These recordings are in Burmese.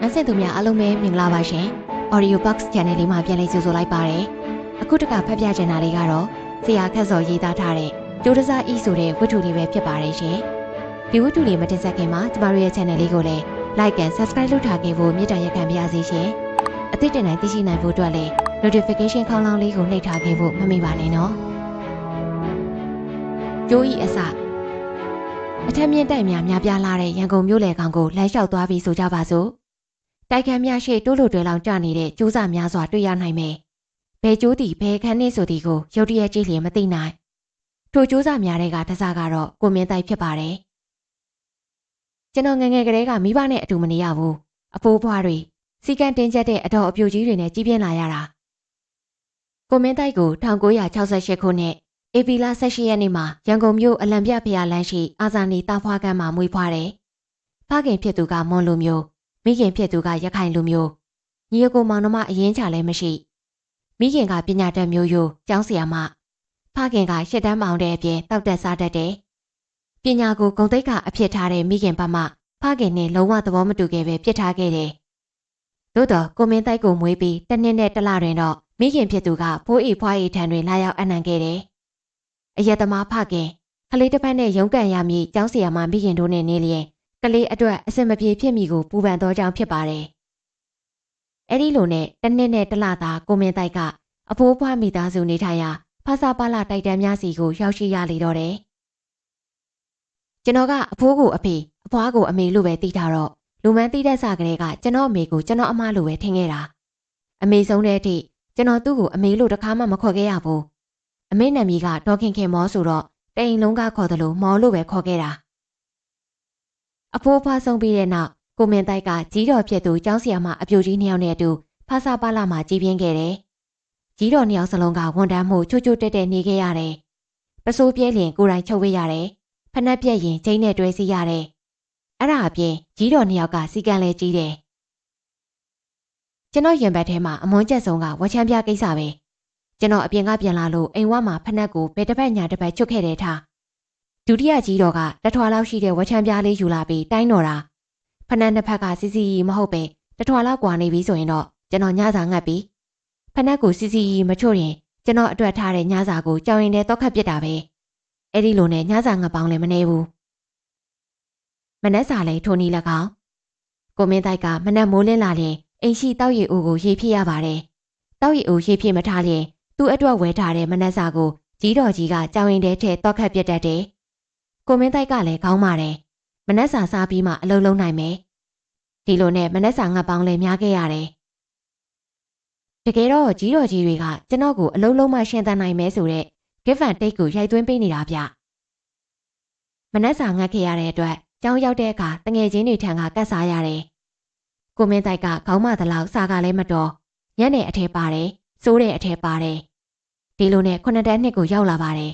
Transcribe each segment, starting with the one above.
နားဆင်သူများအားလုံးပဲမင်္ဂလာပါရှင် Audio Box Channel လေးမှာပြန်လည်ကြိုဆိုလိုက်ပါတယ်အခုတခါဖတ်ပြချင်တာလေးကတော့ဆရာခက်စောရေးသားထားတဲ့ကျိုးတစားဤဆိုတဲ့ဝတ္ထုလေးပဲဖြစ်ပါတယ်ရှင်ဒီဝတ္ထုလေးမတင်ဆက်ခင်မှာကျမတို့ရဲ့ channel လေးကိုလည်း like and subscribe လုပ်ထားခဲ့ဖို့မေတ္တာရပ်ခံပါရစေရှင်အသစ်တင်တိုင်းသိရှိနိုင်ဖို့အတွက်လည်း notification ခေါင်းလောင်းလေးကိုနှိပ်ထားခဲ့ဖို့မမေ့ပါနဲ့နော်ကျိုးဤအစအထက်မြင့်တိုက်များများပြားလာတဲ့ရန်ကုန်မြို့လယ်ကောင်ကိုလမ်းလျှောက်သွားပြီးဆိုကြပါစို့တိုက်ခန်းများရှိတိုးလိုတွဲလောင်ကျနေတဲ့ကျိုးစာများစွာတွေ့ရနိုင်မယ်ဘယ်ကျိုးသည်ဘယ်ခန်းနှင့်ဆိုသည်ကိုရုတ်တရက်ကြည့်လျင်မသိနိုင်ထိုကျိုးစာများတဲ့ကတစားကတော့ကိုမင်းတိုက်ဖြစ်ပါတယ်ကျွန်တော်ငယ်ငယ်ကလေးကမိဘနဲ့အတူမနေရဘူးအဖိုးဖွားတွေစီကံတင်ကျက်တဲ့အတော်အပြိုကြီးတွေနဲ့ကြီးပြင်းလာရတာကိုမင်းတိုက်ကို1968ခုနှစ်ဧပြီလ18ရက်နေ့မှာရန်ကုန်မြို့အလံပြဖျားလမ်းရှိအာဇာနည်တာဖွားကမ်းမှာမွေးဖွားတယ်ဖခင်ဖြစ်သူကမွန်လူမျိုးမိခင်ဖြစ်သူကရခိုင်လူမျိုးညီအကိုမောင်နှမအရင်ချလည်းမရှိမိခင်ကပညာတတ်မျိုးရိုးကျောင်းဆရာမဖခင်ကရှစ်တန်းမောင်တဲ့အပြင်တောက်တက်စားတတ်တယ်ပညာကိုဂုဏ်သိက္ခာအဖြစ်ထားတဲ့မိခင်ဘမှဖခင်နဲ့လုံးဝသဘောမတူခဲ့ပဲပြစ်ထားခဲ့တယ်သို့တော့ကိုမင်းတိုက်ကိုမွေးပြီးတစ်နှစ်နဲ့တစ်လတွင်တော့မိခင်ဖြစ်သူကဖိုးအေဖွားအေထံတွင်လာရောက်အနံခဲ့တယ်အယက်သမားဖခင်ကလေးတစ်ဖက်နဲ့ရုန်းကန်ရမည်ကျောင်းဆရာမမိခင်တို့နဲ့နေလျင်ကလေးအတွက်အစင်မပြေဖြစ်မိကိုပူပန်သောကြောင့်ဖြစ်ပါတယ်။အဲ့ဒီလိုနဲ့တစ်နှစ်နဲ့တစ်လသာကိုမင်းတိုက်ကအဖိုးဖွားမိသားစုနေထိုင်ရာဖဆပါလာတိုက်တန်းများစီကိုရောက်ရှိရလေတော့တယ်။ကျွန်တော်ကအဖိုးကိုအဖေအဖွားကိုအမေလို့ပဲသိထားတော့လူမန်းသိတဲ့စကလေးကကျွန်တော်အမေကိုကျွန်တော်အမလို့ပဲထင်ခဲ့တာ။အမေဆုံးတဲ့အထိကျွန်တော်သူ့ကိုအမေလို့တစ်ခါမှမခေါ်ခဲ့ရဘူး။အမေနာမည်ကဒေါ်ခင်ခင်မောဆိုတော့တိမ်လုံးကခေါ်တယ်လို့မော်လို့ပဲခေါ်ခဲ့တာအဖိုးဖွားဆုံးပြီးတဲ့နောက်ကိုမင်းတိုက်ကကြီးတော်ဖြစ်သူကျောင်းဆရာမအပြိုကြီးနှစ်ယောက်နဲ့အတူဖဆပါလာမှာကြီးပြင်းခဲ့တယ်ကြီးတော်နှစ်ယောက်စလုံးကဝန်တန်းမှုချို့ချို့တက်တက်နေခဲ့ရတယ်ပစိုးပြဲလျင်ကိုယ်တိုင်ချုပ်ဝေးရတယ်ဖနက်ပြက်ရင်ချိန်နဲ့တွဲစီရတယ်အဲ့ဒါအပြင်ကြီးတော်နှစ်ယောက်ကစီကံလဲကြီးတယ်ကျွန်တော်ရင်ဘတ်ထဲမှာအမွှန်းချက်ဆုံးကဝချမ်းပြကိစ္စပဲကျွန်တော်အပြင်ကပြန်လာလို့အိမ်ဝမှာဖနက်ကိုဘယ်တစ်ပတ်ညာတစ်ပတ်ချွတ်ခဲ့တဲ့ထားဒုတိယကြီးတော်ကတထွာလောက်ရှိတဲ့ဝချမ်းပြားလေးယူလာပြီးတိုင်းတော်တာဖနက်နှစ်ဖက်ကစီစီမဟုတ်ပဲတထွာလောက်ကွာနေပြီဆိုရင်တော့ကျွန်တော်ညစာငတ်ပြီးဖနက်ကိုစီစီမချို့ရင်ကျွန်တော်အတွက်ထားတဲ့ညစာကိုကြောင်ရင်ထဲတော့ခတ်ပစ်တာပဲအဲ့ဒီလိုနဲ့ညစာငတ်ပေါင်းလည်းမနေဘူးမနက်စာလည်းထိုနည်း၎င်းကိုမင်းတိုက်ကမနက်မိုးလင်းလာရင်အိမ်ရှိတောက်ရည်ဦးကိုရေဖြည့်ရပါတယ်တောက်ရည်ဦးရေဖြည့်မထားရင်သူ့အတွက်ဝဲထားတဲ့မနက်စာကိုကြီးတော်ကြီးကကြောင်ရင်ထဲထည့်တော့ခတ်ပစ်တတ်တယ်ကိုမင်းတိုက်ကလည်းကောင်းပါတယ်မနက်စာစားပြီးမှအလုံးလုံးနိုင်မယ်ဒီလိုနဲ့မနက်စာငတ်ပေါင်းလည်းများခဲ့ရတယ်တကယ်တော့ကြီးတော်ကြီးတွေကကျွန်တော်ကိုအလုံးလုံးမှရှင်းသန်နိုင်မယ်ဆိုတဲ့ give and take ကိုရိုက်သွင်းပေးနေတာဗျမနက်စာငတ်ခဲ့ရတဲ့အတွက်ကျောင်းရောက်တဲ့အခါတငယ်ချင်းတွေထံကကတ်စားရတယ်ကိုမင်းတိုက်ကခေါင်းမသလောက်စာကလည်းမတော်ညနေအထဲပါတယ်စိုးတဲ့အထဲပါတယ်ဒီလိုနဲ့9တန်းနှစ်ကိုရောက်လာပါတယ်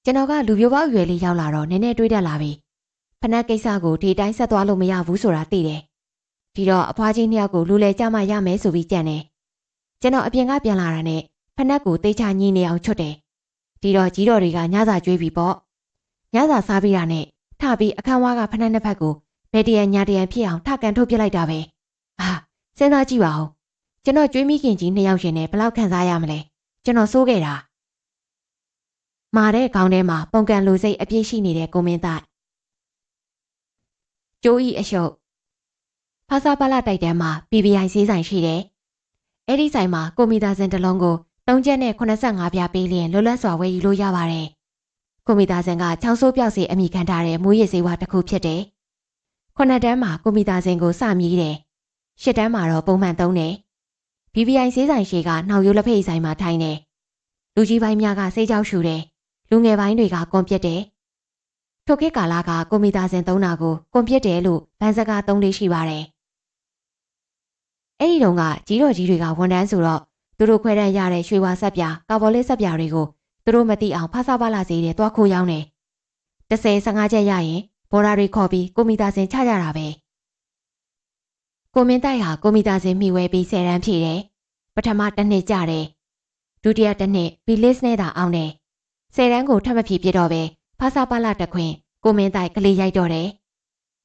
ကျွန်တော်ကလူပြိုပေါက်ရွယ်လေးရောက်လာတော့နည်းနည်းတွေးတတ်လာပြီဖနက်ကိစ္စကိုဒီတိုင်းဆက်သွားလို့မရဘူးဆိုတာသိတယ်ဒီတော့အဖွားကြီးနှစ်ယောက်ကိုလူလဲကြမှရမယ်ဆိုပြီးကြံတယ်ကျွန်တော်အပြင်ကပြန်လာတာနဲ့ဖနက်ကိုသိချညီနေအောင်ချွတ်တယ်ဒီတော့ကြီးတော်တွေကညစာကျွေးပြီပေါ့ညစာစားပြီးတာနဲ့ထပြီးအခန်းဝါးကဖနက်နှစ်ဖက်ကိုဘယ်တရံညာတရံဖြစ်အောင်ထကန်ထုတ်ပြလိုက်တာပဲစဉ်းစားကြည့်ပါဦးကျွန်တော်ကျွေးမိခင်ကြီးနှစ်ယောက်ရှင်နဲ့ဘယ်လောက်ခံစားရမလဲကျွန်တော်စိုးခဲ့တာမာတဲ့ခေါင်းထဲမှာပုံကန်လိုစိတ်အပြည့်ရှိနေတဲ့ကိုမင်းသားကျိုးဤအရှုပ်ဖဆပါလာတိုက်တန်းမှာ PBI ဆေးဆိုင်ရှိတယ်အဲ့ဒီဆိုင်မှာကိုမီတာစင်တစ်လုံးကို3ကျပ်နဲ့85ပြားပေးလျင်လွတ်လပ်စွာဝယ်ယူလို့ရပါတယ်ကိုမီတာစင်ကချောင်းဆိုးပြောက်စေအမိခံထားတဲ့မူရည်စေဝါတစ်ခုဖြစ်တယ်9တန်းမှာကိုမီတာစင်ကိုစမြည်တယ်10တန်းမှာတော့ပုံမှန်သုံးတယ် PBI ဆေးဆိုင်ရှိကနှောက်ရိုးလက်ဖက်ဆိုင်မှာထိုင်တယ်လူကြီးပိုင်းများကဆေးကြောက်ရှူတယ်လူငယ်ပိုင်းတွေကကွန်ပျက်တယ်ထိုခေတ်ကာလကကွန်ပျူတာစင်သုံးတာကိုကွန်ပျက်တယ်လို့ဗန်စကားသုံးလေးရှိပါတယ်အဲ့ဒီတုန်းကကြီးတော်ကြီးတွေကဝန်တန်းဆိုတော့သူတို့ခွဲတန်းရတဲ့ရွှေဝါဆက်ပြာကာဘော်လစ်ဆက်ပြာတွေကိုသူတို့မသိအောင်ဖဆပါလာစေတဲ့တွားခိုးရောင်းတယ်10-15ချက်ရရင်ဘော်ဒါတွေခေါ်ပြီးကွန်ပျူတာစင်ချကြတာပဲကိုမင်းတိုက်ဟာကွန်ပျူတာစင်မိဝဲပြီး10တန်းဖြည့်တယ်ပထမတစ်နှစ်ကျတယ်ဒုတိယတစ်နှစ်ဘီလစ်နဲ့သာအောင်တယ်10တန်းကိုထပ်မဖြည့်ပြတော့ပဲဖဆပါလာတခွင်ကိုမင်းတိုက်ကလေးရိုက်တော့တယ်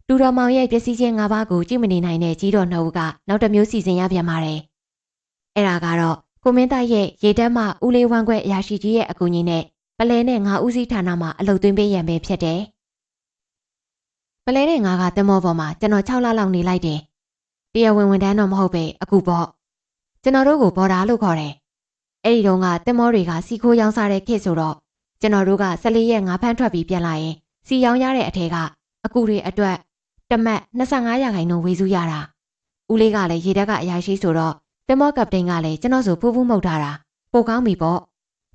တူ လူတော်မောင်ရဲ့ပျက်စီးခြင်း၅ပါးကိုကြည့်မနေနိုင်တဲ့ကြီးတော်နှစ်ဦးကနောက်တစ်မျိုးစီစဉ်ရပြန်ပါတယ်။အဲ့ဒါကတော့ကိုမင်းသားရဲ့ရေတက်မှဦးလေးဝမ်းခွဲအရာရှိကြီးရဲ့အကူအညီနဲ့ပလဲနဲ့ငါဦးစီးဌာနမှာအလုပ်သွင်းပေးရန်ပဲဖြစ်တယ်။ပလဲနဲ့ငါကတင်မောပေါ်မှာကျွန်တော်6လလောက်နေလိုက်တယ်။တရားဝင်ဝန်ထမ်းတော့မဟုတ်ပဲအခုပေါ့။ကျွန်တော်တို့ကိုဘော်ဒါလို့ခေါ်တယ်။အဲ့ဒီတုန်းကတင်မောတွေကစီခိုးရောင်းစားတဲ့ခေတ်ဆိုတော့ကျွန်တော်တို့က14ရက်ငါဖမ်းထွက်ပြီးပြန်လာရင်စီရောင်းရတဲ့အထက်ကအကူတွေအတွက်တမတ်25%ဝေစုရတာဦးလေးကလည်းရေတက်ကအရာရှိဆိုတော့တင်မောကပတိန်ကလည်းကျွန်တော်ဆိုဖူးဖူးမှုတ်ထားတာပိုကောင်းပြီပေါ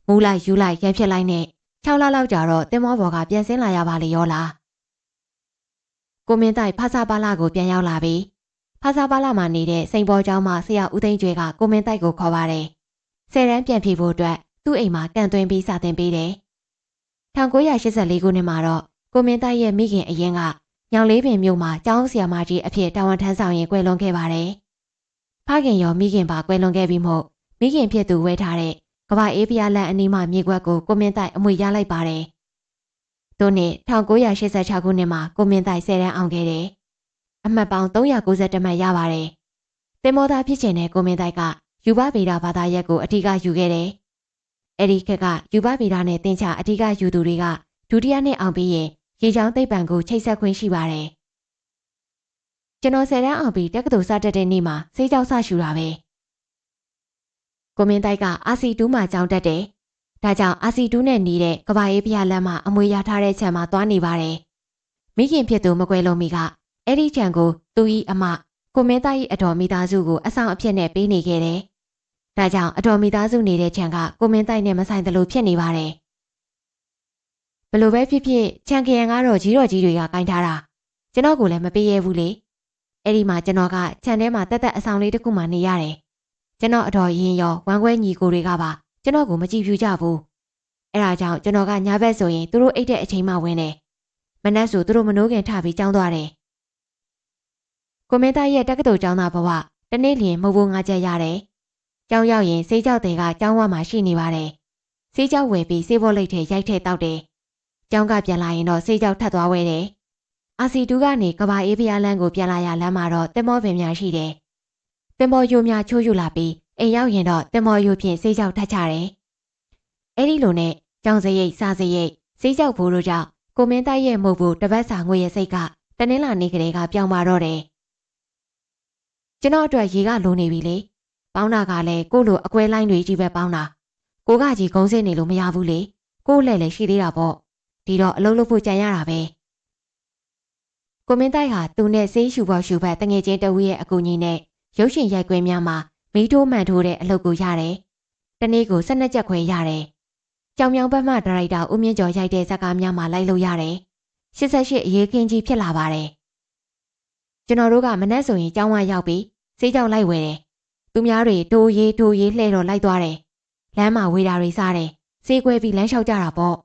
့မူးလိုက်ယူလိုက်ရန်ဖြစ်လိုက်နဲ့6လလောက်ကြာတော့တင်မောဘော်ကပြန်ဆင်းလာရပါလေရောလားကိုမင်းတိုက်ဖာစာပါလာကိုပြန်ရောက်လာပြီဖာစာပါလာမှာနေတဲ့စိန်ပေါ်ကျောင်းမှာဆရာဦးသိန်းကျွဲကကိုမင်းတိုက်ကိုခေါ်ပါတယ်10တန်းပြန်ဖြေဖို့အတွက်သူ့အိမ်မှာကန်သွင်းပြီးစာသင်ပေးတယ်1984ခုနှစ်မှာတော့ကိုမင်းတိုက်ရဲ့မိခင်အရင်ကညောင်လေးပင်မြို့မှာကျောင်းဆရာမကြီးအဖြစ်တာဝန်ထမ်းဆောင်ရင်ကွယ်လွန်ခဲ့ပါတယ်။ဖခင်ရောမိခင်ပါကွယ်လွန်ခဲ့ပြီးမို့မိခင်ဖြစ်သူဝဲထားတဲ့ကဘာအေးဖျားလန်အနီးမှမြေကွက်ကိုကိုမင်းတိုက်အမွေရလိုက်ပါတယ်။သူနှစ်1986ခုနှစ်မှာကိုမင်းတိုက်10တန်းအောင်ခဲ့တယ်။အမှတ်ပေါင်း392မှတ်ရပါတယ်။တင်မောသားဖြစ်ချင်တဲ့ကိုမင်းတိုက်ကယူဘဗေဒဘာသာရပ်ကိုအထူးကယူခဲ့တယ်။အဲ့ဒီခက်ကယူဘဗေဒနဲ့သင်္ချာအထူးကယူသူတွေကဒုတိယနှစ်အောင်ပြီးရင်ရေချောင်းသိပ္ပံကိုချိတ်ဆက်ခွင့်ရှိပါတယ်။ကျွန်တော်10တန်းအောင်ပြီးတက္ကသိုလ်စတက်တဲ့နေ့မှာဆေးကြောက်ဆရှူတာပဲ။ကိုမင်းတိုက်က RC2 မှာကျောင်းတက်တယ်။ဒါကြောင့် RC2 နဲ့နေတဲ့ကဘာအေးဖျားလမ်းမှာအမွေရထားတဲ့ခြံမှာသွားနေပါတယ်။မိခင်ဖြစ်သူမကွယ်လွန်မီကအဲ့ဒီခြံကိုသူ့၏အမကိုမင်းတိုက်၏အတော်မိသားစုကိုအဆောင်အဖြစ်နဲ့ပေးနေခဲ့တယ်။ဒါကြောင့်အတော်မိသားစုနေတဲ့ခြံကကိုမင်းတိုက်နဲ့မဆိုင်သလိုဖြစ်နေပါတယ်။ဘလို့ပဲဖြစ်ဖြစ်ခြံခရံကတော့ကြီးတော်ကြီးတွေကကင်ထားတာကျွန်တော်ကိုလည်းမပေးရဘူးလေအဲ့ဒီမှာကျွန်တော်ကခြံထဲမှာတက်တက်အဆောင်လေးတစ်ခုမှနေရတယ်ကျွန်တော်အတော်ရင်ရောဝမ်းခွဲညီကိုတွေကပါကျွန်တော်ကိုမကြည့်ပြူကြဘူးအဲ့ဒါကြောင့်ကျွန်တော်ကညာဘက်ဆိုရင်သူတို့အိတ်တဲ့အချိန်မှဝင်တယ်မနက်ဆိုသူတို့မနှိုးခင်ထပြီးကြောင်းသွားတယ်ကိုမင်းသားရဲ့တက္ကသိုလ်ကျောင်းသားဘဝတနေ့လျင်မဟုတ်ဘူးငါချက်ရတယ်ကျောင်းရောက်ရင်ဆေးကြောက်တွေကကျောင်းဝမှာရှိနေပါတယ်ဆေးကြောက်ဝယ်ပြီးဆေးဘောလိတ်ထဲရိုက်ထဲတောက်တယ်ကျောင်းကပြန်လာရင်တော့ဆေးကြောက်ထပ်သွားဝဲတယ်။RC2 ကနေကဘာအေးဖျားလန်းကိုပြန်လာရလမ်းမှာတော့တင်မောပင်များရှိတယ်။တင်မောယိုများချိုးယူလာပြီးအိမ်ရောက်ရင်တော့တင်မောယိုဖြင့်ဆေးကြောက်ထပ်ချတယ်။အဲ့ဒီလိုနဲ့ကျောင်းစရိတ်စားစရိတ်ဆေးကြောက်ဖို့တို့ကြောင့်ကိုမင်းတိုက်ရဲ့မုတ်ဘူးတပတ်စာငွေရစိတ်ကတနင်္လာနေ့ကလေးကပြောင်းပါတော့တယ်။ကျွန်တော်အတွက်ရေကလိုနေပြီလေ။ပေါင်းတာကလည်းကို့လိုအကွဲလိုင်းတွေကြီးပဲပေါင်းတာ။ကိုကကြီးဂုံးစစ်နေလို့မရဘူးလေ။ကို့လည်းရှိသေးတာပေါ့။ဒီတော့အလုပ်လုပ်ဖို့ကြံရတာပဲကိုမင်းတိုက်ဟာသူနဲ့ဆေးရှူပေါ်ရှူဖက်တငယ်ချင်းတဦးရဲ့အကူအညီနဲ့ရုပ်ရှင်ရိုက်ကွင်းများမှာမီးထိုးမှန်ထိုးတဲ့အလုပ်ကိုရတယ်တနေ့ကို12ချက်ခွဲရတယ်ကြောင်မြောင်ဘက်မှဒါရိုက်တာဦးမြင့်ကျော်ရိုက်တဲ့ဇာတ်ကားများမှာလိုက်လို့ရတယ်88အရေးခင်းကြီးဖြစ်လာပါတယ်ကျွန်တော်တို့ကမနှက်ဆိုရင်ကျောင်းဝရောက်ပြီးဆေးကြောင်လိုက်ဝယ်တယ်သူများတွေထိုးရေးလှဲ့တော့လိုက်သွားတယ်လမ်းမှာဝေတာတွေစားတယ်ဆေးကွဲပြီးလမ်းလျှောက်ကြတာပေါ့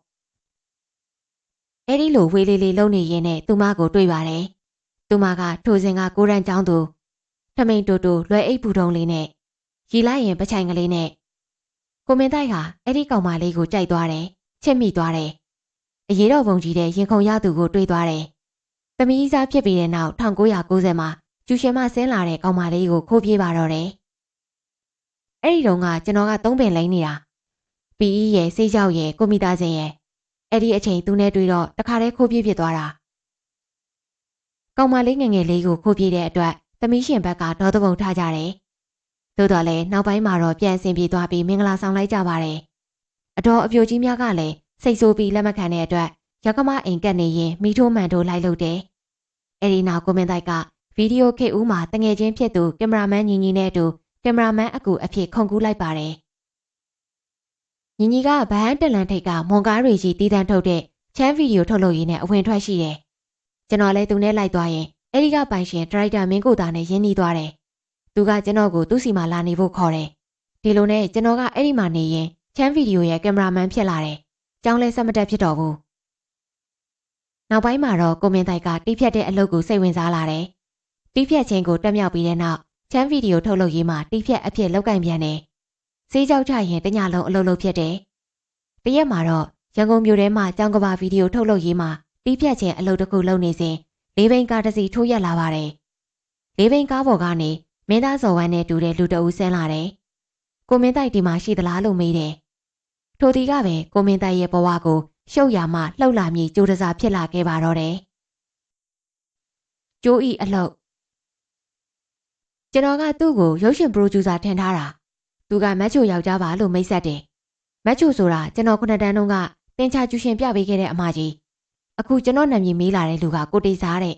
အဲ့ဒီလိုဝေးလေးလေးလုံနေရင်နဲ့သူမကိုတွေ့ပါတယ်။သူမကထိုစဉ်ကကိုရန်ကျောင်းသူထမိန်တူတူလွယ်အိတ်ပူတုံးလေးနဲ့ရီလိုက်ရင်ပချိုင်ကလေးနဲ့ကိုမင်းတိုက်ဟာအဲ့ဒီကောင်မလေးကိုကြိုက်သွားတယ်။ချစ်မိသွားတယ်။အရေးတော်ပုံကြီးတဲ့ရင်ခုန်ရသူကိုတွေ့သွားတယ်။သမီးစားဖြစ်ပြီးတဲ့နောက်1990မှာကျူရှင်မဆင်းလာတဲ့ကောင်မလေးကိုခိုးပြေးပါတော့တယ်။အဲ့ဒီတုန်းကကျွန်တော်က3ပင်လိမ့်နေတာ။ပီအီရဲ့စိတ်ကြောက်ရဲ့ကိုမိသားစင်ရဲ့အဲ့ဒီအချိန်သူနဲ့တွေ့တော့တခါတည်းခိုးပြေးဖြစ်သွားတာကောင်မလေးငယ်ငယ်လေးကိုခိုးပြေးတဲ့အတွက်သမီးရှင်ဘက်ကဒေါသပုံထားကြတယ်သို့တော်လည်းနောက်ပိုင်းမှာတော့ပြန်ဆင်ပြေသွားပြီးမင်္ဂလာဆောင်လိုက်ကြပါတယ်အတော်အပြိုကြီးများကလည်းစိတ်ဆိုးပြီးလက်မခံတဲ့အတွက်ရကမအိမ်ကပ်နေရင်မိထိုးမှန်ထိုးလိုက်လို့တယ်အဲ့ဒီနောက်ကိုမင်းတိုက်ကဗီဒီယိုခေတ်ဦးမှာတငယ်ချင်းဖြစ်သူကင်မရာမန်ညီညီနဲ့အတူကင်မရာမန်အကူအဖြစ်ခုန်ကူးလိုက်ပါတယ်ညီညီကဗဟန်းတလန်ထိတ်ကမွန်ကားတွေကြီးတီးတန်းထုတ်တဲ့ချမ်းဗီဒီယိုထုတ်လို့ရင်းနဲ့အဝင်ထွက်ရှိတယ်။ကျွန်တော်လည်းသူနဲ့လိုက်သွားရင်အဲဒီကပိုင်ရှင်ဒရိုက်တာမင်းကိုသားနဲ့ရင်းနှီးသွားတယ်။သူကကျွန်တော်ကိုသူ့စီမှာလာနေဖို့ခေါ်တယ်။ဒီလိုနဲ့ကျွန်တော်ကအဲ့ဒီမှာနေရင်ချမ်းဗီဒီယိုရဲ့ကင်မရာမန်ဖြစ်လာတယ်။ကျောင်းလဲဆက်မတက်ဖြစ်တော့ဘူး။နောက်ပိုင်းမှာတော့ကိုမင်းတိုက်ကတီးဖြတ်တဲ့အလုပ်ကိုစိတ်ဝင်စားလာတယ်။တီးဖြတ်ခြင်းကိုတက်မြောက်ပြီးတဲ့နောက်ချမ်းဗီဒီယိုထုတ်လုပ်ရေးမှာတီးဖြတ်အဖြစ်လောက်ကင်ပြန်တယ်။ဆေးကြောက်ချရင်တညလုံးအလုပ်လုပ်ဖြစ်တယ်။တရက်မှာတော့ရန်ကုန်မြို့ထဲမှာကျောင်းကဘာဗီဒီယိုထုတ်လုပ်ရေးမှာတီးဖြတ်ခြင်းအလုပ်တစ်ခုလုပ်နေစဉ် လေးဘိန်းကားတစ်စီးထိုးရက်လာပါတယ်။လေးဘိန်းကားပေါ်ကနေမင်းသားစော်ဝမ်းနဲ့တူတဲ့လူတအုပ်ဆင်းလာတယ်။ကိုမင်းတိုက်ဒီမှာရှိသလားလို့မေးတယ်။ထိုဒီကပဲကိုမင်းတိုက်ရဲ့ဘဝကိုရှုပ်ရမှလှုပ်လာမြည်ကြိုးတစားဖြစ်လာခဲ့ပါတော့တယ်။ကျိုးဤအလှုပ်ကျွန်တော်ကသူ့ကိုရုပ်ရှင်ပရိုဂျူဆာထင်ထားတာ။သူကမက်ချိုယောက်ျားပါလို့မိတ်ဆက်တယ်။မက်ချိုဆိုတာကျွန်တော်ခုနှစ်တန်းတုန်းကတင်ချကျူရှင်ပြပေးခဲ့တဲ့အမကြီး။အခုကျွန်တော်နာမည်မေးလာတဲ့လူကကိုတေစာတဲ့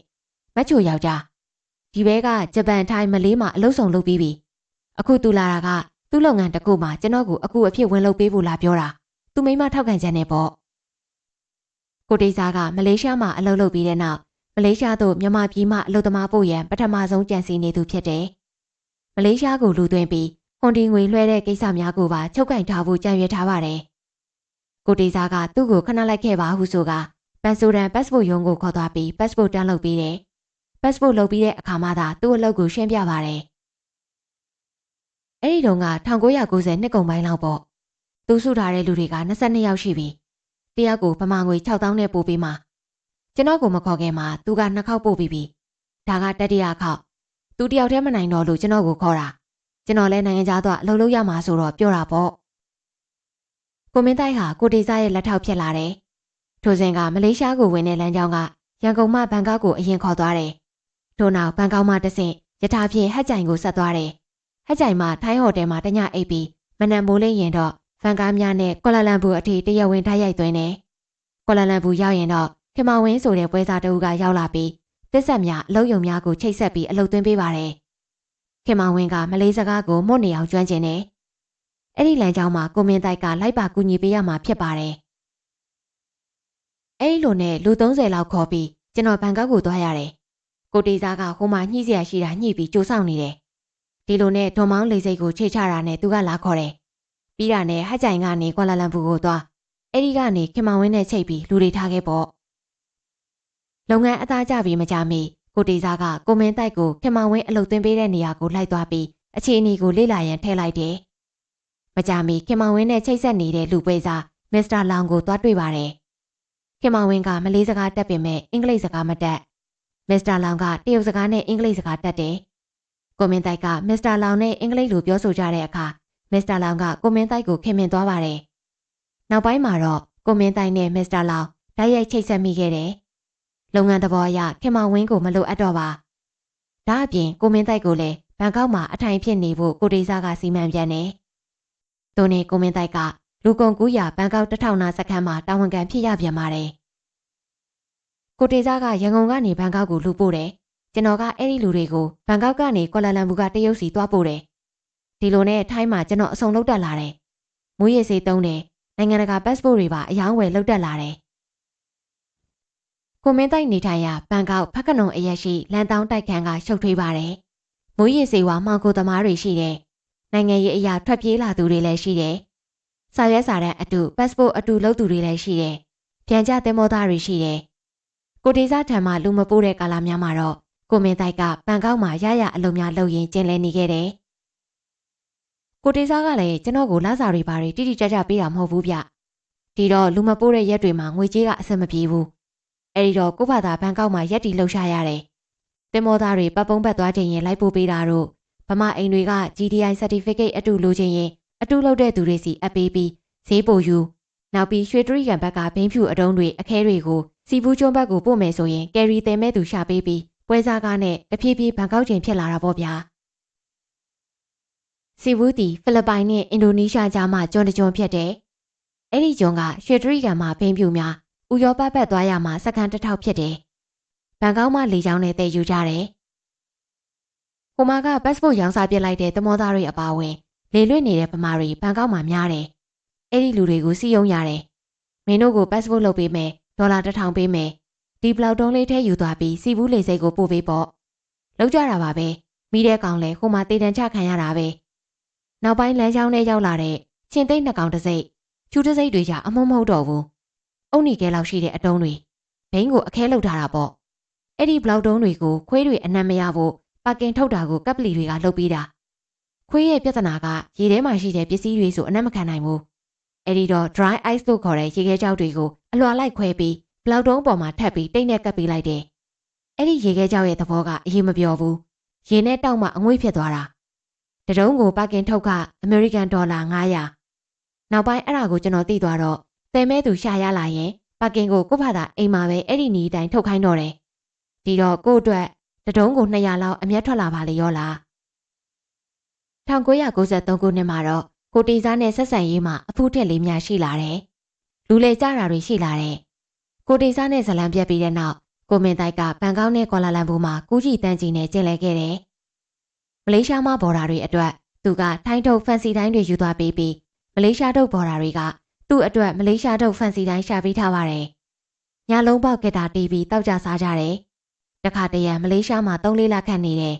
မက်ချိုယောက်ျားဒီဘဲကဂျပန်ထိုင်းမလေးမှာအလုပ်ဆောင်လုပ်ပြီးပြီအခုသူလာတာကသူ့လုပ်ငန်းတစ်ခုမှာကျွန်တော်ကိုအခုအဖြစ်ဝင်လုပ်ပေးဖို့လာပြောတာသူမိမထောက်ခံချက်နဲ့ပေါ့ကိုတေစာကမလေးရှားမှာအလုပ်လုပ်ပြီးတဲ့နောက်မလေးရှားသို့မြန်မာပြည်မှအလုပ်သမားပို့ရန်ပထမဆုံးကြံစည်နေသူဖြစ်တယ်မလေးရှားကိုလူသွင်းပြီးဟွန်ဒီငွေလွှဲတဲ့ကိစ္စများကိုပါချုပ်ကင်ထားဖို့ကြံရွယ်ထားပါတယ်ကိုတေစာကသူ့ကိုခဏလိုက်ခဲ့ပါဟုဆိုကပန်ဆိုဒန်ပတ်စပို့ရုံးကိုခေါ်သွားပြီးပတ်စပို့တန်းလုပ်ပြီးတယ်ပတ်စပို့လုပ်ပြီးတဲ့အခါမှသာသူ့အလုပ်ကိုရှင်းပြပါတယ်အဲ့ဒီတုန်းက1990နှစ်ကုန်ပိုင်းလောက်ပေါ့သူစုထားတဲ့လူတွေက22ယောက်ရှိပြီတယောက်ကိုပမာငွေ6000နဲ့ပို့ပေးမှာကျွန်တော်ကိုမခေါ်ခင်မှာသူက2ခေါက်ပို့ပြီးပြီဒါကတတိယခေါက်သူတယောက်တည်းမနိုင်တော့လို့ကျွန်တော်ကိုခေါ်တာကျွန်တော်လည်းနိုင်ငံခြားသွားအလုပ်လုပ်ရမှာဆိုတော့ပြောတာပေါ့ကိုမင်းတိုက်ဟာကိုတေစာရဲ့လက်ထောက်ဖြစ်လာတယ်ထိုစဉ်ကမလေးရှားကိုဝင်တဲ့လမ်းကြောင်းကရန်ကုန်မှဘန်ကောက်ကိုအရင်ခေါ်သွားတယ်ထို့နောက်ဘန်ကောက်မှတဆင့်ရထားဖြင့်ဟတ်ကြိုင်ကိုဆက်သွားတယ်ဟတ်ကြိုင်မှထိုင်းဟိုတယ်မှာတညအိပ်ပြီးမနက်မိုးလင်းရင်တော့ဖန်ကားများနဲ့ကွာလာလမ်ပူအထိတရက်ဝင်ထားရိုက်သွင်းတယ်ကွာလာလမ်ပူရောက်ရင်တော့ခင်မောင်ဝင်းဆိုတဲ့ပွဲစားတအုပ်ကရောက်လာပြီးတစ်ဆက်များအလုပ်ရုံများကိုချိတ်ဆက်ပြီးအလုပ်သွင်းပေးပါတယ်ခင်မောင်ဝင်းကမလေးစကားကိုမွတ်နေအောင်ကျွမ်းကျင်တယ်အဲ့ဒီလမ်းကြောင်းမှာကိုမင်းတိုက်ကလိုက်ပါကူညီပေးရမှာဖြစ်ပါတယ်အဲ့လိုနဲ့လူ30လောက်ခေါ်ပြီးကျွန်တော်ဘန်ကောက်ကိုသွားရတယ်ကိုတေစာကဟိုမှာညှိစရာရှိတာညှိပြီးကြိုးဆောင်နေတယ်ဒီလိုနဲ့ဒေါ်မောင်းလေစိတ်ကိုချိတ်ချတာနဲ့သူကလာခေါ်တယ်ပြီးတာနဲ့ဟတ်ကြိုင်ကနေကွာလာလမ်ပူကိုသွားအဲ့ဒီကနေခင်မောင်ဝင်းနဲ့ချိတ်ပြီးလူတွေထားခဲ့ပေါ့လုပ်ငန်းအသားကျပြီးမကြမီကိုတေစာကကိုမင်းတိုက်ကိုခင်မောင်ဝင်းအလုပ်သွင်းပေးတဲ့နေရာကိုလိုက်သွားပြီးအခြေအနေကိုလေ့လာရန်ထည့်လိုက်တယ်မကြမီခင်မောင်ဝင်းနဲ့ချိတ်ဆက်နေတဲ့လူပွဲစားမစ္စတာလောင်ကိုသွားတွေ့ပါတယ်ခင်မောင်ဝင်းကမလေးစကားတက်ပေမဲ့အင်္ဂလိပ်စကားမတက်မစ္စတာလောင်ကတရုတ်စကားနဲ့အင်္ဂလိပ်စကားတက်တယ်ကိုမင်းတိုက်ကမစ္စတာလောင်နဲ့အင်္ဂလိပ်လိုပြောဆိုကြတဲ့အခါမစ္စတာလောင်ကကိုမင်းတိုက်ကိုခင်မင်သွားပါတယ်နောက်ပိုင်းမှာတော့ကိုမင်းတိုက်နဲ့မစ္စတာလောင်ဓာတ်ရိုက်ချိတ်ဆက်မိခဲ့တယ်လုပ်ငန်းသဘောအရခင်မောင်ဝင်းကိုမလိုအပ်တော့ပါဒါအပြင်ကိုမင်းတိုက်ကိုလည်းဘန်ကောက်မှာအထိုင်ဖြစ်နေဖို့ကိုတေစာကစီမံပြန်တယ်သူနဲ့ကိုမင်းတိုက်ကလူကုန်ကူးရာဘန်ကောက်1000နာစခန်းမှာတာဝန်ခံဖြစ်ရပြန်ပါတယ်ကိုတေစာကရန်ကုန်ကနေဘန်ကောက်ကိုလူပို့တယ်ကျွန်တော်ကအဲ့ဒီလူတွေကိုဘန်ကောက်ကနေကွာလာလမ်ပူကတရုတ်စီသွားပို့တယ်ဒီလိုနဲ့ထိုင်းမှာကျွန်တော်အစုံလုပ်တက်လာတယ်မွေးရည်စေးသုံးတယ်နိုင်ငံတကာပတ်စပို့တွေပါအယောင်းဝယ်လုပ်တက်လာတယ်ကိုမင်းတိုက်နေထိုင်ရာဘန်ကောက်ဖက်ကနုံအရက်ရှိလန်တောင်းတိုက်ခန်းကရှုပ်ထွေးပါတယ်မွေးရည်စေးဝါမှောင်ခိုသမားတွေရှိတယ်နိုင်ငံရေးအရာထွက်ပြေးလာသူတွေလည်းရှိတယ်စာရွက်စာတမ်းအတူပတ်စပို့အတူလုပ်သူတွေလည်းရှိတယ်ပြန်ကြသင်္ဘောသားတွေရှိတယ်ကိုတေစာထံမှလူမပိုးတဲ့ကာလများမှာတော့ကိုမင်းတိုက်ကဘန်ကောက်မှာရရအလုပ်များလုပ်ရင်းကျင်းလဲနေခဲ့တယ်ကိုတေစာကလည်းကျွန်တော်ကိုလစာတွေပါတွေတိတိကျကျပေးတာမဟုတ်ဘူးဗျဒီတော့လူမပိုးတဲ့ရက်တွေမှာငွေကြေးကအဆင်မပြေဘူးအဲဒီတော့ကိုဘာသာဘန်ကောက်မှာရက်တီလှုပ်ရှားရတယ်သင်္ဘောသားတွေပတ်ပုံးပတ်သွားခြင်းရင်လိုက်ပို့ပေးတာတို့ဗမာအိမ်တွေက GDI certificate အတူလိုချင်ရင်အတူလုပ်တဲ့သူတွေစီအပ်ပေးပြီးဈေးပိုယူနောက်ပြီးရွှေတရိကန်ဘက်ကဘိန်းဖြူအတုံးတွေအခဲတွေကိုစီဘူးကျွန်းဘက်ကိုပို့မယ်ဆိုရင်ကယ်ရီတယ်မဲ့သူရှာပေးပြီးပွဲစားကားနဲ့တဖြည်းဖြည်းဘန်ကောက်ကျင်ဖြစ်လာတာပေါ့ဗျာစီဘူးတီဖိလစ်ပိုင်နဲ့အင်ဒိုနီးရှားကြားမှာကျွန်းတကျွန်းဖြစ်တယ်အဲ့ဒီကျွန်းကရွှေတရိကန်မှာဘိန်းဖြူများဥရောပဘက်သွားရမှာစကန်1000ဖြစ်တယ်ဘန်ကောက်မှာလေကြောင်းနဲ့တည်ယူကြတယ်ဟိုမှာကပတ်စပို့ရောင်းစားပစ်လိုက်တဲ့သမောသားတွေအပါအဝင်လေလွင့်နေတဲ့ဗမာတွေဘန်ကောက်မှာများတယ်အဲ့ဒီလူတွေကိုစီးယုံရတယ်မင်းတို့ကိုပတ်စပို့လုပ်ပေးမယ်ဒေါ်လာ1000ပေးမယ်ဒီဘလောက်တုံးလေးထဲယူသွားပြီးစီဘူးလေစိတ်ကိုပို့ပေးပေါ့လောက်ကြတာပါပဲမိတဲ့ကောင်လဲဟိုမှာတေတံချခံရတာပဲနောက်ပိုင်းလမ်းကြောင်းနဲ့ရောက်လာတဲ့ချင်းသိမ့်နှစ်ကောင်တစ်စိတ်ကျူးတစ်စိတ်တွေကြအမုံမဟုတ်တော့ဘူးအုံနီကဲလောက်ရှိတဲ့အတုံးတွေဘိန်းကိုအခဲလောက်ထားတာပေါ့အဲ့ဒီဘလောက်တုံးတွေကိုခွေးတွေအနံ့မရဖို့ပါကင်ထုတ်တာကိုကပ်ပလီတွေကလှုပ်ပေးတာခွေးရဲ့ပြဿနာကရေထဲမှာရှိတဲ့ပစ္စည်းတွေဆိုအနံ့မခံနိုင်ဘူးအဲ့ဒီတော့ dry ice လို့ခေါ်တဲ့ရေခဲကြောက်တွေကိုအလွှာလိုက်ခွဲပြီးဘလောက်တုံးပေါ်မှာထပ်ပြီးတိတ်နဲ့ကပ်ပေးလိုက်တယ် အဲ့ဒီရေခဲကြောက်ရဲ့သဘောကအရေးမပြောဘူးရေနဲ့တောက်မှအငွေ့ဖြစ်သွားတာတတုံးကိုပါကင်ထုတ်ကအမေရိကန်ဒေါ်လာ900နောက်ပိုင်းအဲ့ဒါကိုကျွန်တော်သိသွားတော့သဲမဲသူရှာရလာရင်ပါကင်ကိုကို့ဖာသာအိမ်မှာပဲအဲ့ဒီနီးတိုင်းထုတ်ခိုင်းတော့တယ်ဒီတော့ကို့အတွက်တတုံးကို200လောက်အမျက်ထွက်လာပါလေရောလား1993ခုနှစ်မှာတော့ကိုတီစားနဲ့ဆက်ဆံရေးမှာအဖူးထက်လေးများရှိလာတယ်လူလေကြတာတွေရှိလာတယ်ကိုတီစားနဲ့ဇလံပြက်ပြီးတဲ့နောက်ကိုမင်းတိုက်ကဘန်ကောက်နဲ့ကွာလာလမ်ပူမှာကူးကြည့်တန်းကြီးနဲ့ကျင်းလဲခဲ့တယ်မလေးရှားမှာဘော်ဒါတွေအတွက်သူကထိုင်းထုတ်ဖန်စီတိုင်းတွေယူသွားပေးပြီးမလေးရှားထုတ်ဘော်ဒါတွေကသူ့အတွက်မလေးရှားထုတ်ဖန်စီတိုင်းရှာပေးထားပါတယ်ညလုံးပေါက်ကက်တာတီးပြီးတောက်ကြစားကြတယ်တခါတရံမလေးရှားမှာ3-4လခန့်နေတယ်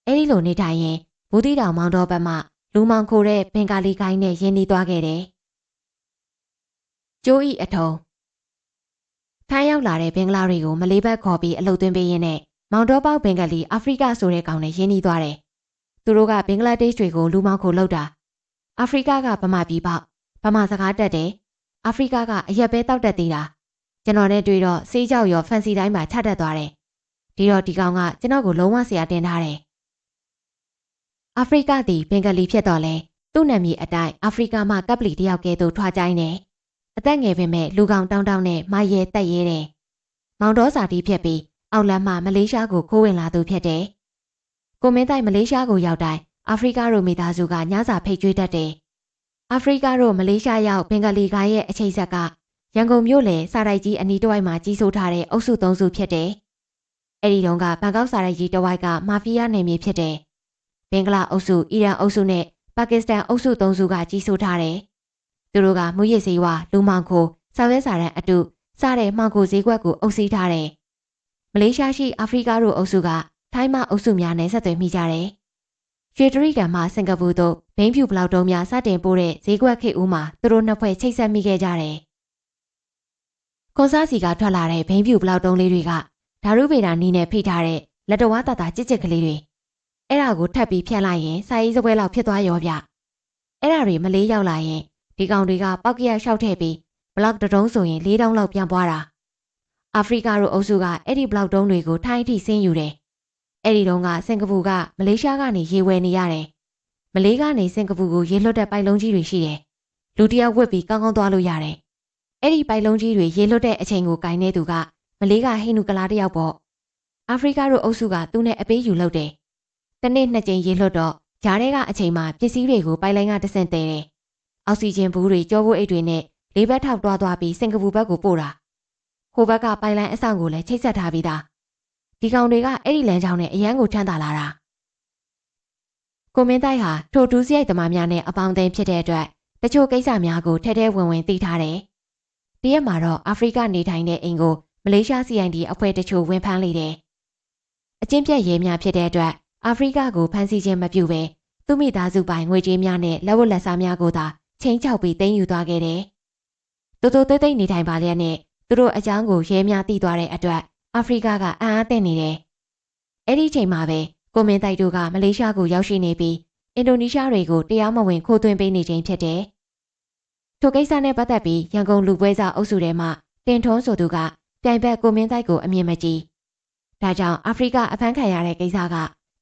အဲ့ဒီလိုနေထိုင်ရင်ဘူးတီတောင်မောင်တော်ဘက်မှလူမောင်ခိုတဲ့ဘင်္ဂါလီကိုင်းနဲ့ရင်းနှီးသွားခဲ့တယ်ကျိုးဤအထုံထိုင်းရောက်လာတဲ့ဘင်္ဂလားတွေကိုမလေးဘက်ခေါ်ပြီးအလုပ်သွင်းပေးရင်းနဲ့မောင်တော်ပေါက်ဘင်္ဂလီအာဖရိကဆိုတဲ့ကောင်နဲ့ရင်းနှီးသွားတယ်သူတို့ကဘင်္ဂလားဒေ့ရှ်တွေကိုလူမောင်ခိုလုပ်တာအာဖရိကကဗမာပြည်ပေါက်ဗမာစကားတက်တယ်အာဖရိကကအရက်ပဲတောက်တက်သေးတာကျွန်တော်နဲ့တွေ့တော့စေးကြောက်ရောဖန်စီတိုင်းမှာချတက်သွားတယ်ဒီတော့ဒီကောင်ကကျွန်တော်ကိုလုံးဝဆရာတင်ထားတယ်အာဖရိကသည်ဘင်္ဂလီဖြစ်တော့လဲသူ့နာမည်အတိုင်းအာဖရိကမှကပ်ပလီတယောက်ကဲသို့ထွားကြိုင်းတယ်အသက်ငယ်ပေမဲ့လူကောင်တောင်းတောင်းနဲ့မရဲတက်ရဲတယ်မောင်တော်စာတီးဖြစ်ပြီးအောက်လမ်းမှမလေးရှားကိုခိုးဝင်လာသူဖြစ်တယ်ကိုမင်းတိုက်မလေးရှားကိုရောက်တိုင်းအာဖရိကတို့မိသားစုကညစာဖိတ်ကျွေးတတ်တယ်အာဖရိကတို့မလေးရှားရောက်ဘင်္ဂလီကရဲ့အချိတ်ဆက်ကရန်ကုန်မြို့လေစာတိုက်ကြီးအနီးတစ်ဝိုက်မှာကြီးစိုးထားတဲ့အုပ်စု3စုဖြစ်တယ်အဲ့ဒီတုန်းကဘန်ကောက်စာတိုက်ကြီးတစ်ဝိုက်ကမာဖီးယားနယ်မြေဖြစ်တယ်ဘင်္ဂလားအုပ်စုအီရန်အုပ်စုနဲ့ပါကစ္စတန်အုပ်စု3စုကကြီးစိုးထားတယ်သူတို့ကမူရစ်စေဝါလူမောင်ခိုဆောက်ရဲစာတန်းအတုစတဲ့မှောင်ခိုဈေးကွက်ကိုအုပ်စီးထားတယ်မလေးရှားရှိအာဖရိကတို့အုပ်စုကထိုင်းမှအုပ်စုများနဲ့ဆက်သွယ်မိကြတယ်ရွှေတရိကန်မှစင်ကာပူတို့ဘိန်းဖြူဘလောက်တုံးများစတင်ပို့တဲ့ဈေးကွက်ခေတ်ဦးမှာသူတို့နှစ်ဖွဲ့ချိတ်ဆက်မိခဲ့ကြတယ်ခွန်စားစီကထွက်လာတဲ့ဘိန်းဖြူဘလောက်တုံးလေးတွေကဓာရုဗေဒာနီးနဲ့ဖိထားတဲ့လက်တော်ဝါတာတာကြစ်ကြစ်ကလေးတွေအဲ့ဒါကိုထပ်ပြီးဖြန့်လိုက်ရင်စာရေးစပွဲလောက်ဖြစ်သွားရောဗျအဲ့ဒါတွေမလေးရောက်လာရင်ဒီကောင်တွေကပောက်ကရလျှောက်ထည့်ပြီးဘလောက်တုံးဆိုရင်4000လောက်ပြန်ပွားတာအာဖရိကတို့အုပ်စုကအဲ့ဒီဘလောက်တုံးတွေကိုထိုင်းအထိဆင်းယူတယ်အဲ့ဒီတုန်းကစင်ကာပူကမလေးရှားကနေရေဝယ်နေရတယ်မလေးကနေစင်ကာပူကိုရေလွှတ်တဲ့ပိုက်လုံးကြီးတွေရှိတယ်လူတယောက်ဝစ်ပြီးကောင်းကောင်းသွားလို့ရတယ်အဲ့ဒီပိုက်လုံးကြီးတွေရေလွှတ်တဲ့အချိန်ကိုကင်နေသူကမလေးကဟိနူကလာတယောက်ပေါ့အာဖရိကတို့အုပ်စုကသူနဲ့အပေးယူလုပ်တယ်တနေ့2ကြိမ်ရေလွှတ်တော့ဂျားထဲကအချိန်မှာပစ္စည်းတွေကိုပိုက်လိုင်းကတဆင့်တဲတယ်အောက်ဆီဂျင်ဘူးတွေကြောပိုးအိတ်တွေနဲ့လေးဘက်ထောက်တွားပြီးစင်ကာပူဘက်ကိုပို့တာဟိုဘက်ကပိုက်လိုင်းအဆောင်ကိုလည်းချိတ်ဆက်ထားပြီးသားဒီကောင်တွေကအဲ့ဒီလမ်းကြောင်းနဲ့အရန်ကိုထမ်းသာလာတာကိုမင်းတိုက်ဟာထိုဒူးစရိုက်သမားများနဲ့အပေါင်းအသင်းဖြစ်တဲ့အတွက်တချို့ကိစ္စများကိုထဲထဲဝင်ဝင်သိထားတယ်တရက်မှာတော့အာဖရိကနေထိုင်တဲ့အိမ်ကိုမလေးရှား CID အဖွဲ့တချို့ဝင်ဖမ်းလိုက်တယ်အကျဉ်းပြတ်ရဲများဖြစ်တဲ့အတွက်အာဖရိကကိုဖမ်းဆီးခြင်းမပြုဘဲသူမိသားစုပိုင်ငွေကြေးများနဲ့လက်ဝတ်လက်စားများကိုသာချိန်ချောက်ပြီးသိမ်းယူသွားခဲ့တယ်တိုးတိုးတိတ်တိတ်နေထိုင်ပါလျက်နဲ့သူတို့အကြောင်းကိုရဲများသိသွားတဲ့အတွက်အာဖရိကကအံ့အားသင့်နေတယ်အဲ့ဒီချိန်မှာပဲကိုမင်းတိုက်တို့ကမလေးရှားကိုရောက်ရှိနေပြီးအင်ဒိုနီးရှားတွေကိုတရားမဝင်ခိုးသွင်းပေးနေခြင်းဖြစ်တယ်ထိုကိစ္စနဲ့ပတ်သက်ပြီးရန်ကုန်လူပွဲစားအုပ်စုထဲမှတင်ထွန်းဆိုသူကပြိုင်ဘက်ကိုမင်းတိုက်ကိုအမြင်မကြည့်ဒါကြောင့်အာဖရိကအဖမ်းခံရတဲ့ကိစ္စက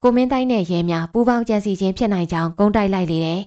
ကိုမင်းတိုက်နဲ့ရဲများပူးပေါင်းကြံစည်ခြင်းဖြစ်နိုင်ကြောင်းဂုဏ်တိုက်လိုက်လေတယ်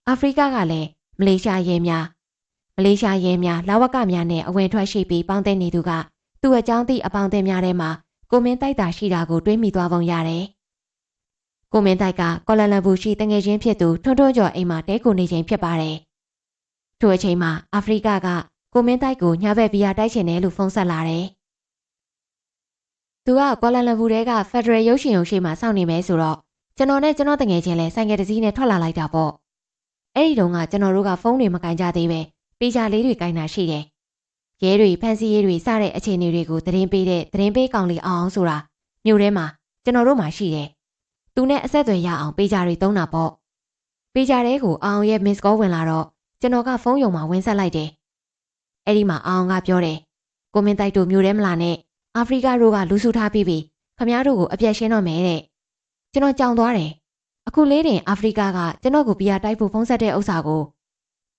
အာဖရိကကလည်းမလေးရှားရဲများလာဝကများနဲ့အဝင်ထွက်ရှိပြီးပေါင်းတဲ့နေသူကသူ့အကြောင်းသိအပေါင်းအသင်းများထဲမှာကိုမင်းတိုက်တာရှိတာကိုတွေးမိသွားပုံရတယ်။ကိုမင်းတိုက်ကကော်လာလမ်ပူရှိတငယ်ချင်းဖြစ်သူထွန်းထွန်းကျော်အိမ်မှာတဲကိုနေချိန်ဖြစ်ပါတယ်။ထိုအချိန်မှာအာဖရိကကကိုမင်းတိုက်ကိုညဘက်ဘီယာတိုက်ချင်တယ်လို့ဖုန်းဆက်လာတယ်။သူကကော်လာလမ်ပူတဲကဖက်ဒရယ်ရုပ်ရှင်ရုံရှိမှစောင့်နေမယ်ဆိုတော့ကျွန်တော်နဲ့ကျွန်တော်တငယ်ချင်းလဲဆိုင်ကယ်တစ်စီးနဲ့ထွက်လာလိုက်တာပေါ့။အဲ့ဒီတုန်းကကျွန်တော်တို့ကဖုန်းတွေမကင်ကြသေးပဲပေးချလေးတွေကင်တာရှိတယ်။ရဲတွေဖန်စီရဲတွေစတဲ့အခြေအနေတွေကိုသတင်းပေးတဲ့သတင်းပေးကောင်လေးအောင်ဆိုတာမြို့ထဲမှာကျွန်တော်တို့မှရှိတယ်။သူနဲ့အဆက်အသွယ်ရအောင်ပေးချတွေသုံးတာပေါ့။ပေးချတဲ့ကိုအောင်ရဲ့ miss call ဝင်လာတော့ကျွန်တော်ကဖုန်းယုံမှာဝင်ဆက်လိုက်တယ်။အဲ့ဒီမှာအောင်ကပြောတယ်။ကိုမင်းတိုက်တို့မြို့ထဲမလာနဲ့အာဖရိကတို့ကလူစုထားပြီးခမည်းတော်ကိုအပြက်ရှင်းတော့မယ်တဲ့။ကျွန်တော်ကြောင်သွားတယ်။အခုလေးတင်အာဖရိကကကျွန်တော်ကိုဘီယာတိုက်ဖို့ဖုန်းဆက်တဲ့ဥစ္စာကို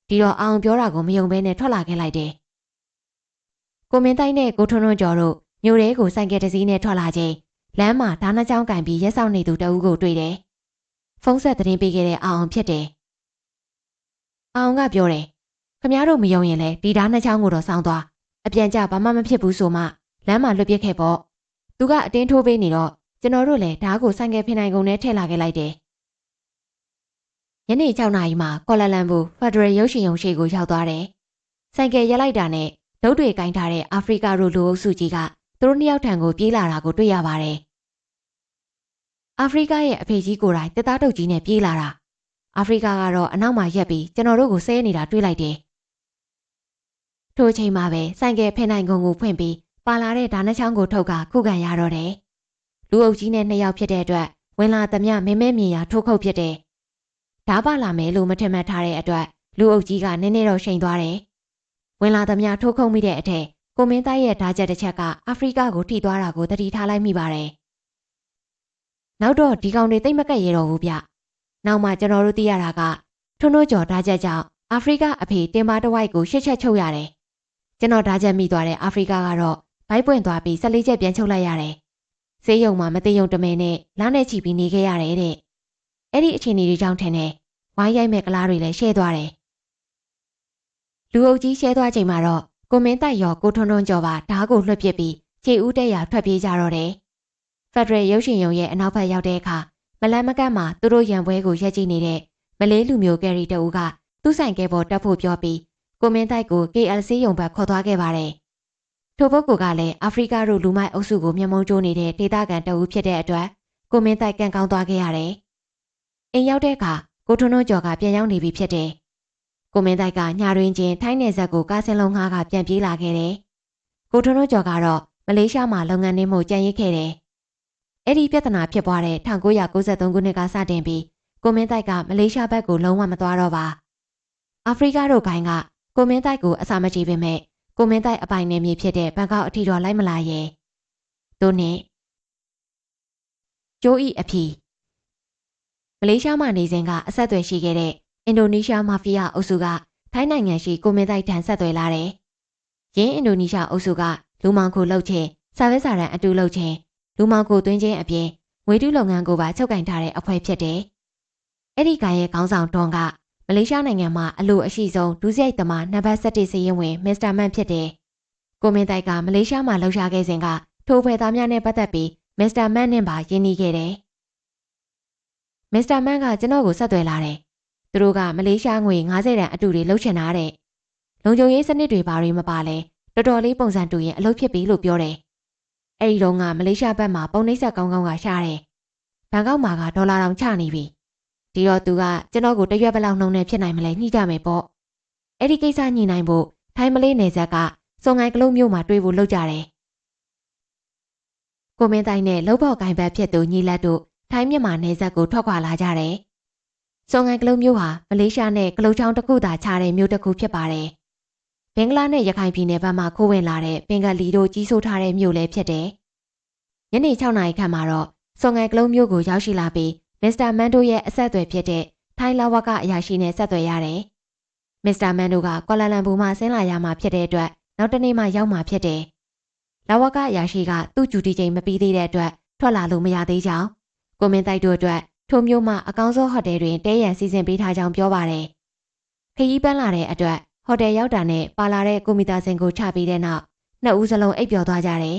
ဒီတော့အောင်ပြောတာကိုမယုံဘဲနဲ့ထွက်လာခဲ့လိုက်တယ်။ကိုမင်းတိုက်နဲ့ကိုထွန်းထွန်းကျော်တို့ မြို့ထဲကိုဆိုင်ကယ်တစ်စီးနဲ့ထွက်လာချိန်လမ်းမှာဓာတ်နှချောင်းကင်ပြီးရက်ဆောင်နေသူတအုပ်ကိုတွေ့တယ်။ဖုန်းဆက်သတင်းပေးခဲ့တဲ့အောင်ဖြစ်တယ်။အောင်ကပြောတယ်။ခင်ဗျားတို့မယုံရင်လည်းဒီဓာတ်နှချောင်းကိုတော့စောင်းသွားအပြန်ကြဘာမှမဖြစ်ဘူးဆိုမှလမ်းမှာလွတ်ပစ်ခဲ့ပေါ့။သူကအတင်းထိုးပေးနေတော့ကျွန်တော်တို့လည်းဓာတ်ကိုဆိုင်ကယ်ဖိနိုင်ကုန်နဲ့ထည့်လာခဲ့လိုက်တယ်။ညနေ6 နာရီမှာကွာလာလမ်ပူဖက်ဒရယ်ရုပ်ရှင်ရုံရှိကိုရောက်သွားတယ်။ဆိုင်ကယ်ရက်လိုက်တာနဲ့ဒုတ်တွေကင်ထားတဲ့အာဖရိကရိုလူအုပ်စုကြီးကသူတို့နှစ်ယောက်ထံကိုပြေးလာတာကိုတွေ့ရပါတယ်။အာဖရိကရဲ့အဖေကြီးကိုယ်တိုင်တက်သားတုပ်ကြီးနဲ့ပြေးလာတာ။အာဖရိကကတော့အနောက်မှာရက်ပြီးကျွန်တော်တို့ကိုဆဲနေတာတွေ့လိုက်တယ်။ထိုအချိန်မှာပဲဆိုင်ကယ်ဖိနိုင်ကုန်ကိုဖွင့်ပြီးပါလာတဲ့ဓာတ်နှချောင်းကိုထုတ်ကခုခံရတော့တယ်။လူအုပ်ကြီးနဲ့နှစ်ယောက်ဖြစ်တဲ့အတွက်ဝင်လာသမျှမင်းမဲမြင်ရထိုးခုတ်ဖြစ်တယ်။ဓားပါလာမယ်လို့မထင်မှတ်ထားတဲ့အတွက်လူအုပ်ကြီးကနည်းနည်းတော့ရှိန်သွားတယ်။ဝင်လာသမျှထိုးခုတ်မိတဲ့အထက်ကိုမင်းသားရဲ့ဓာတ်ချက်တစ်ချက်ကအာဖရိကကိုထိသွားတာကိုသတိထားလိုက်မိပါတယ်။နောက်တော့ဒီကောင်တွေတိတ်မကက်ရတော့ဘူးဗျ။နောက်မှကျွန်တော်တို့သိရတာကထွန်းတို့ကျော်ဓာတ်ချက်ကြောင့်အာဖရိကအဖေတင်ပါတစ်ဝိုက်ကိုရှစ်ချက်ချုပ်ရတယ်။ကျွန်တော်ဓာတ်ချက်မိသွားတဲ့အာဖရိကကတော့ဘိုက်ပွင့်သွားပြီး14ချက်ပြန်ချုပ်လိုက်ရတယ်။ဆေးရုံမှာမသိယုံတမဲနဲ့လမ်းနဲ့ချီပြီးနေခဲ့ရတယ်တဲ့။အဲ့ဒီအခြေအနေတွေကြောင့်ထင်တယ်ဝိုင်းရိုက်မဲ့ကလားတွေလည်းရှဲသွားတယ်။လူအုပ်ကြီးရှဲသွားချိန်မှာတော့ကိုမင်းတိုက်ရောကိုထွန်းထွန်းကျော်ပါဓားကိုလွှတ်ပစ်ပြီးခြေဦးတက်ရာထွက်ပြေးကြတော့တယ်။ဖက်ဒရယ်ရုပ်ရှင်ရုံရဲ့အနောက်ဘက်ရောက်တဲ့အခါမလန်းမကန့်မှာသူတို့ရံပွဲကိုရက်ကြည့်နေတဲ့မလေးလူမျိုးကယ်ရီတအူးကသူ့ဆိုင်ကဲပေါ်တက်ဖို့ပြောပြီးကိုမင်းတိုက်ကို KLC ရုံဘက်ခေါ်သွားခဲ့ပါတယ်။ထိုပုဂ္ဂိုလ်ကလည်းအာဖရိကတို့လူမိုက်အုပ်စုကိုမျက်မှောင်းကျိုးနေတဲ့ဒေသခံတအူးဖြစ်တဲ့အတွက်ကိုမင်းတိုက်ကန့်ကောင်းသွားခဲ့ရတယ်။အိမ်ရောက်တဲ့အခါကိုထွန်းထွန်းကျော်ကပြန်ရောက်နေပြီဖြစ်တယ်။ကိုမင်းတိုက်ကညာတွင်ချင်းထိုင်းနယ်စပ်ကိုကားစင်းလုံးငှားကပြန်ပြေးလာခဲ့တယ်။ကိုထွန်းထွန်းကျော်ကတော့မလေးရှားမှာလုပ်ငန်းနှင်းမှုကြံ့ရစ်ခဲ့တယ်။အဲ့ဒီပြဿနာဖြစ်ပွားတဲ့1993ခုနှစ်ကစတင်ပြီးကိုမင်းတိုက်ကမလေးရှားဘက်ကိုလုံးဝမသွားတော့ပါ။အာဖရိကတို့ဂိုင်းကကိုမင်းတိုက်ကိုအစာမကြေပေမဲ့ကိုမင်းတိုက်အပိုင်နယ်မြေဖြစ်တဲ့ဘန်ကောက်အထီတော်လိုက်မလာရဲ့။တို့နဲ့ကျိုးဤအဖီမလေးရှားမှာနေစဉ်ကအဆက်အသွယ်ရှိခဲ့တဲ့အင်ဒိုနီးရှားမာဖီးယားအုပ်စုကထိုင်းနိုင်ငံရှိကိုမင်းတိုက်ထံဆက်သွယ်လာတယ်။ရင်းအင်ဒိုနီးရှားအုပ်စုကလူမောင်ခိုလှုပ်ခြင်းစာဝဲစာတမ်းအတူလှုပ်ခြင်းလူမောင်ခိုသွင်းခြင်းအပြင်ငွေတုလုပ်ငန်းကိုပါချုပ်ကင်ထားတဲ့အဖွဲ့ဖြစ်တယ်။အဲ့ဒီကရဲ့ခေါင်းဆောင်တွန်ကမလေးရှားနိုင်ငံမှာအလိုအရှိဆုံးဒုစရိုက်သမားနံပါတ်7စီးရင်ဝင်မစ္စတာမန်ဖြစ်တယ်။ကိုမင်းတိုက်ကမလေးရှားမှာလှုပ်ရှားခဲ့စဉ်ကထိုဖွဲ့သားများနဲ့ပတ်သက်ပြီးမစ္စတာမန်နဲ့ပါရင်းနှီးခဲ့တယ်။မစ္စတာမန်ကကျွန်တော်ကိုဆက်သွယ်လာတယ်။သူတို့ကမလေးရှားငွေ90တန်အတူတွေလှုပ်ချင်တာတဲ့။လုံခြုံရေးစနစ်တွေဘာတွေမပါလဲတော်တော်လေးပုံစံတူရင်အလုပ်ဖြစ်ပြီလို့ပြောတယ်။အဲဒီတော့ကမလေးရှားဘက်မှာပုံနှိပ်ဆက်ကောင်းကောင်းကရှားတယ်။ဘန်ကောက်မှာကဒေါ်လာတောင်ချနေပြီ။ဒီတော့သူကကျွန်တော်ကိုတရွက်ဘလောက်နှုံနဲ့ဖြစ်နိုင်မလဲညှိကြမယ်ပေါ့။အဲ့ဒီကိစ္စညှိနိုင်ဖို့ထိုင်းမလေးနယ်စပ်ကစုံငိုင်ကလုံးမျိုးမှာတွေ့ဖို့လုပ်ကြတယ်။ကိုမင်းတိုင်းနဲ့လှုပ်ဖို့ကိုင်ဘက်ဖြစ်သူညီလက်တို့ထိုင်းမြန်မာနယ်စပ်ကိုထွက်ခွာလာကြတယ်။စုံငိုင်ကလုံးမျိုးဟာမလေးရှားနဲ့ကလုတ်ချောင်းတစ်ခုသာခြားတဲ့မြို့တစ်ခုဖြစ်ပါတယ်။ဘင်္ဂလားနဲ့ရခိုင်ပြည်နယ်ဘက်မှခိုးဝင်လာတဲ့ပင်ကလီတို့ကြီးစိုးထားတဲ့မြို့လည်းဖြစ်တယ်။ညနေ6 နာရီခန့်မှာတော့စုံငိုင်ကလုံးမြို့ကိုရောက်ရှိလာပြီးမစ္စတာမန်ဒိုရဲ့အဆက်အသွယ်ဖြစ်တဲ့ထိုင်းလဝကအရာရှိနဲ့ဆက်သွယ်ရတယ်။မစ္စတာမန်ဒိုကကွာလာလမ်ပူမှဆင်းလာရမှာဖြစ်တဲ့အတွက်နောက်တနေ့မှရောက်မှာဖြစ်တယ်။လဝကအရာရှိကသူ့ဂျူတီချိန်မပြီးသေးတဲ့အတွက်ထွက်လာလို့မရသေးကြောင်းကိုမင်းတိုက်တို့အတွက်ထိုမျိုးမှအကောင်းဆုံးဟိုတယ်တွင်တဲရန်စီစဉ်ပေးထားကြောင်းပြောပါတယ်။ခရီးပန်းလာတဲ့အတွက်ဟိုတယ်ရောက်တာနဲ့ပါလာတဲ့ကိုမီတာစင်ကိုချပြီးတဲ့နောက်နှစ်ဦးစလုံးအိပ်ပျော်သွားကြတယ်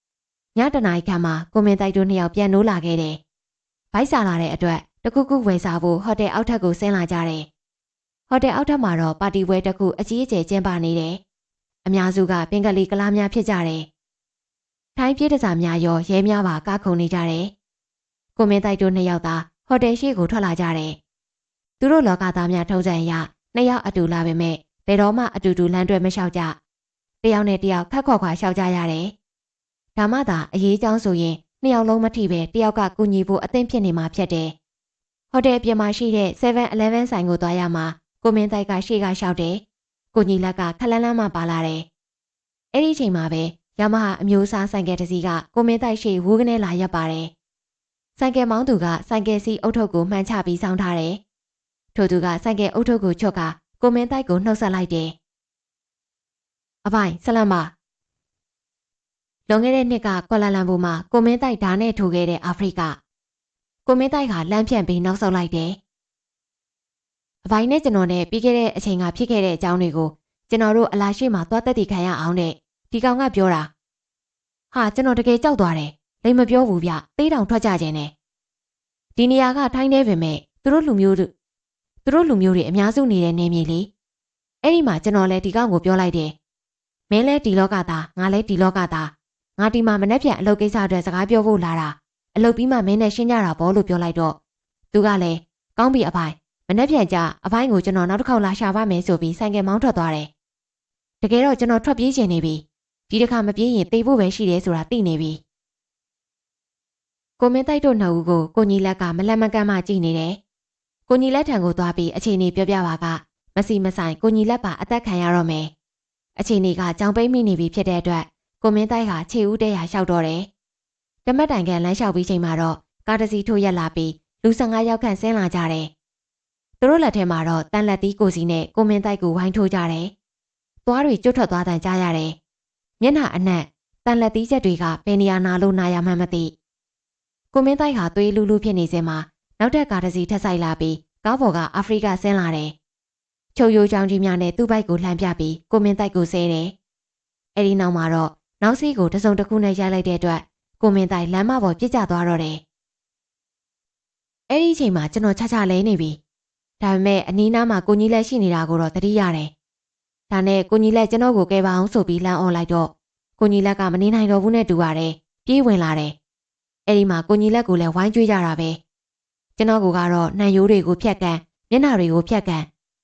။ညတနာရီခန့်မှာကိုမင်းတိုက်တို့နှစ်ယောက်ပြန်နိုးလာခဲ့တယ်။ဘိုက်စားလာတဲ့အတွက်တခုခုဝယ်စားဖို့ဟိုတယ်အောက်ထပ်ကိုဆင်းလာကြတယ်။ဟိုတယ်အောက်ထပ်မှာတော့ပါတီပွဲတစ်ခုအကြီးအကျယ်ကျင်းပနေတယ်။အများစုကပင်ကလေးကလားများဖြစ်ကြတယ်။ထိုင်းပြည်တစားများရောရဲများပါကားခုန်နေကြတယ်။ကိုမင်းတိုက်တို့နှစ်ယောက်သာဟိုတယ်ရှိကိုထွက်လာကြတယ်။သူတို့လောကသားများထုံးစံအရနှစ်ယောက်အတူလာပေမဲ့ဘယ်တော့မှအတူတူလမ်းတွဲမလျှောက်ကြ။တယောက်နဲ့တယောက်ခက်ခေါ်ခွာလျှောက်ကြရတယ်။ဒါမှသာအရေးကြောင်းဆိုရင်နှစ်ယောက်လုံးမထိပဲတယောက်ကကူညီဖို့အသင့်ဖြစ်နေမှာဖြစ်တယ်။ဟိုတယ်အပြင်မှာရှိတဲ့ 7-Eleven ဆိုင်ကိုသွားရမှာကိုမင်းတိုက်ကရှေ့ကလျှောက်တယ်။ကိုညီလက်ကခလန်းလန်းမှပါလာတယ်။အဲ့ဒီချိန်မှာပဲရမဟာအမျိုးအစားဆိုင်ကယ်တစ်စီးကကိုမင်းတိုက်ရှေ့ဝူးကနေလာရပ်ပါတယ်။ဆိုင်ကယ်မောင်းသူကဆိုင်ကယ်စီးအုတ်ထုပ်ကိုမှန်ချပြီးစောင်းထားတယ်။ထို့သူကဆိုင်ကယ်အုတ်ထုပ်ကိုချွတ်ကကိုမင်းတိုက်ကိုနှုတ်ဆက်လိုက်တယ်။အပိုင်ဆလမ်ပါ လွန်ခဲ့တဲ့နှစ်ကကွာလာလမ်ပူမှာကိုမင်းတိုက်ဓာနဲ့ထိုးခဲ့တဲ့အာဖရိကကိုမင်းတိုက်ကလမ်းဖြန့်ပြီးနောက်ဆုတ်လိုက်တယ်။အပိုင်းနဲ့ကျွန်တော်နဲ့ပြီးခဲ့တဲ့အချိန်ကဖြစ်ခဲ့တဲ့အကြောင်းတွေကိုကျွန်တော်တို့အလားရှိမှသွားတက်တည်ခံရအောင်တဲ့ဒီကောင်ကပြောတာ။ဟာကျွန်တော်တကယ်ကြောက်သွားတယ်။လိမ်မပြောဘူးဗျ။သေးတောင်ထွက်ကြခြင်းနဲ့ဒီနေရာကထိုင်းနေပေမဲ့သူတို့လူမျိုးတွေအများစုနေတဲ့နေမြေလေ။အဲ့ဒီမှာကျွန်တော်လည်းဒီကောင်ကိုပြောလိုက်တယ်။မင်းလည်းဒီလောကသားငါလည်းဒီလောကသားငါဒီမှာမနှက်ပြန်အလုပ်ကိစ္စအတွက်စကားပြောဖို့လာတာအလုပ်ပြီးမှမင်းနဲ့ရှင်းကြတာပေါ့လို့ပြောလိုက်တော့သူကလည်းကောင်းပြီအပိုင်းမနှက်ပြန်ကြအပိုင်းကိုကျွန်တော်နောက်တစ်ခေါက်လာရှာပါမယ်ဆိုပြီးဆိုင်ကယ်မောင်းထွက်သွားတယ်တကယ်တော့ကျွန်တော်ထွက်ပြေးချင်နေပြီဒီတစ်ခါမပြေးရင်သေဖို့ပဲရှိတယ်ဆိုတာသိနေပြီကိုမင်းတိုက်တို့နှစ်ဦးကိုကိုညီလက်ကမလက်မကမ်းမှကြည့်နေတယ်ကိုညီလက်ထံကိုသွားပြီးအခြေအနေပြောပြပါကမစီမဆိုင်ကိုညီလက်ပါအသက်ခံရတော့မယ်အခြေအနေကကြောင်ပိတ်မိနေပြီဖြစ်တဲ့အတွက်ကိုမင်းတိုက်ကခြေဦးတဲရာလျှောက်တော့တယ်တမက်တိုင်ကန်လမ်းလျှောက်ပြီးချိန်မှာတော့ကားတစ်စီးထိုးရက်လာပြီးလူ15ယောက်ခန့်ဆင်းလာကြတယ်သူတို့လက်ထဲမှာတော့တန်လက်သီးကိုစီနဲ့ကိုမင်းတိုက်ကိုဝိုင်းထိုးကြတယ်သွားတွေကျွတ်ထွက်သွားတန်ကြားရတယ်မျက်နှာအနှံ့တန်လက်သီးချက်တွေကဘယ်နေရာနာလို့နာရမှန်းမသိကိုမင်းတိုက်ဟာသွေးလူလူဖြစ်နေစမှာနောက်ထပ်ကားတစ်စီးထပ်ဆိုင်လာပြီးကားပေါ်ကအာဖရိကဆင်းလာတယ်ချုပ်ရိုးချောင်းကြီးများနဲ့သူ့ဘိုက်ကိုလှမ်းပြပြီးကိုမင်းတိုက်ကိုဆဲတယ်အဲ့ဒီနောက်မှာတော့နောက်စီးကိုတစုံတစ်ခုနဲ့ရိုက်လိုက်တဲ့အတွက်ကိုမင်းတိုင်လမ်းမပေါ်ပြစ်ကျသွားတော့တယ်။အဲ့ဒီအချိန်မှာကျွန်တော်ချာလဲနေပြီ။ဒါပေမဲ့အနီးနားမှာကိုကြီးလက်ရှိနေတာကိုတော့သတိရတယ်။ဒါနဲ့ကိုကြီးလက်ကျွန်တော်ကိုကဲပါအောင်ဆိုပြီးလမ်းអော်လိုက်တော့ကိုကြီးလက်ကမနေနိုင်တော့ဘူးနဲ့တူရတယ်။ပြေးဝင်လာတယ်။အဲ့ဒီမှာကိုကြီးလက်ကိုလည်းဝိုင်းကျွေးကြတာပဲ။ကျွန်တော်ကတော့နှံရိုးတွေကိုဖြတ်ကန်မျက်နှာတွေကိုဖြတ်ကန်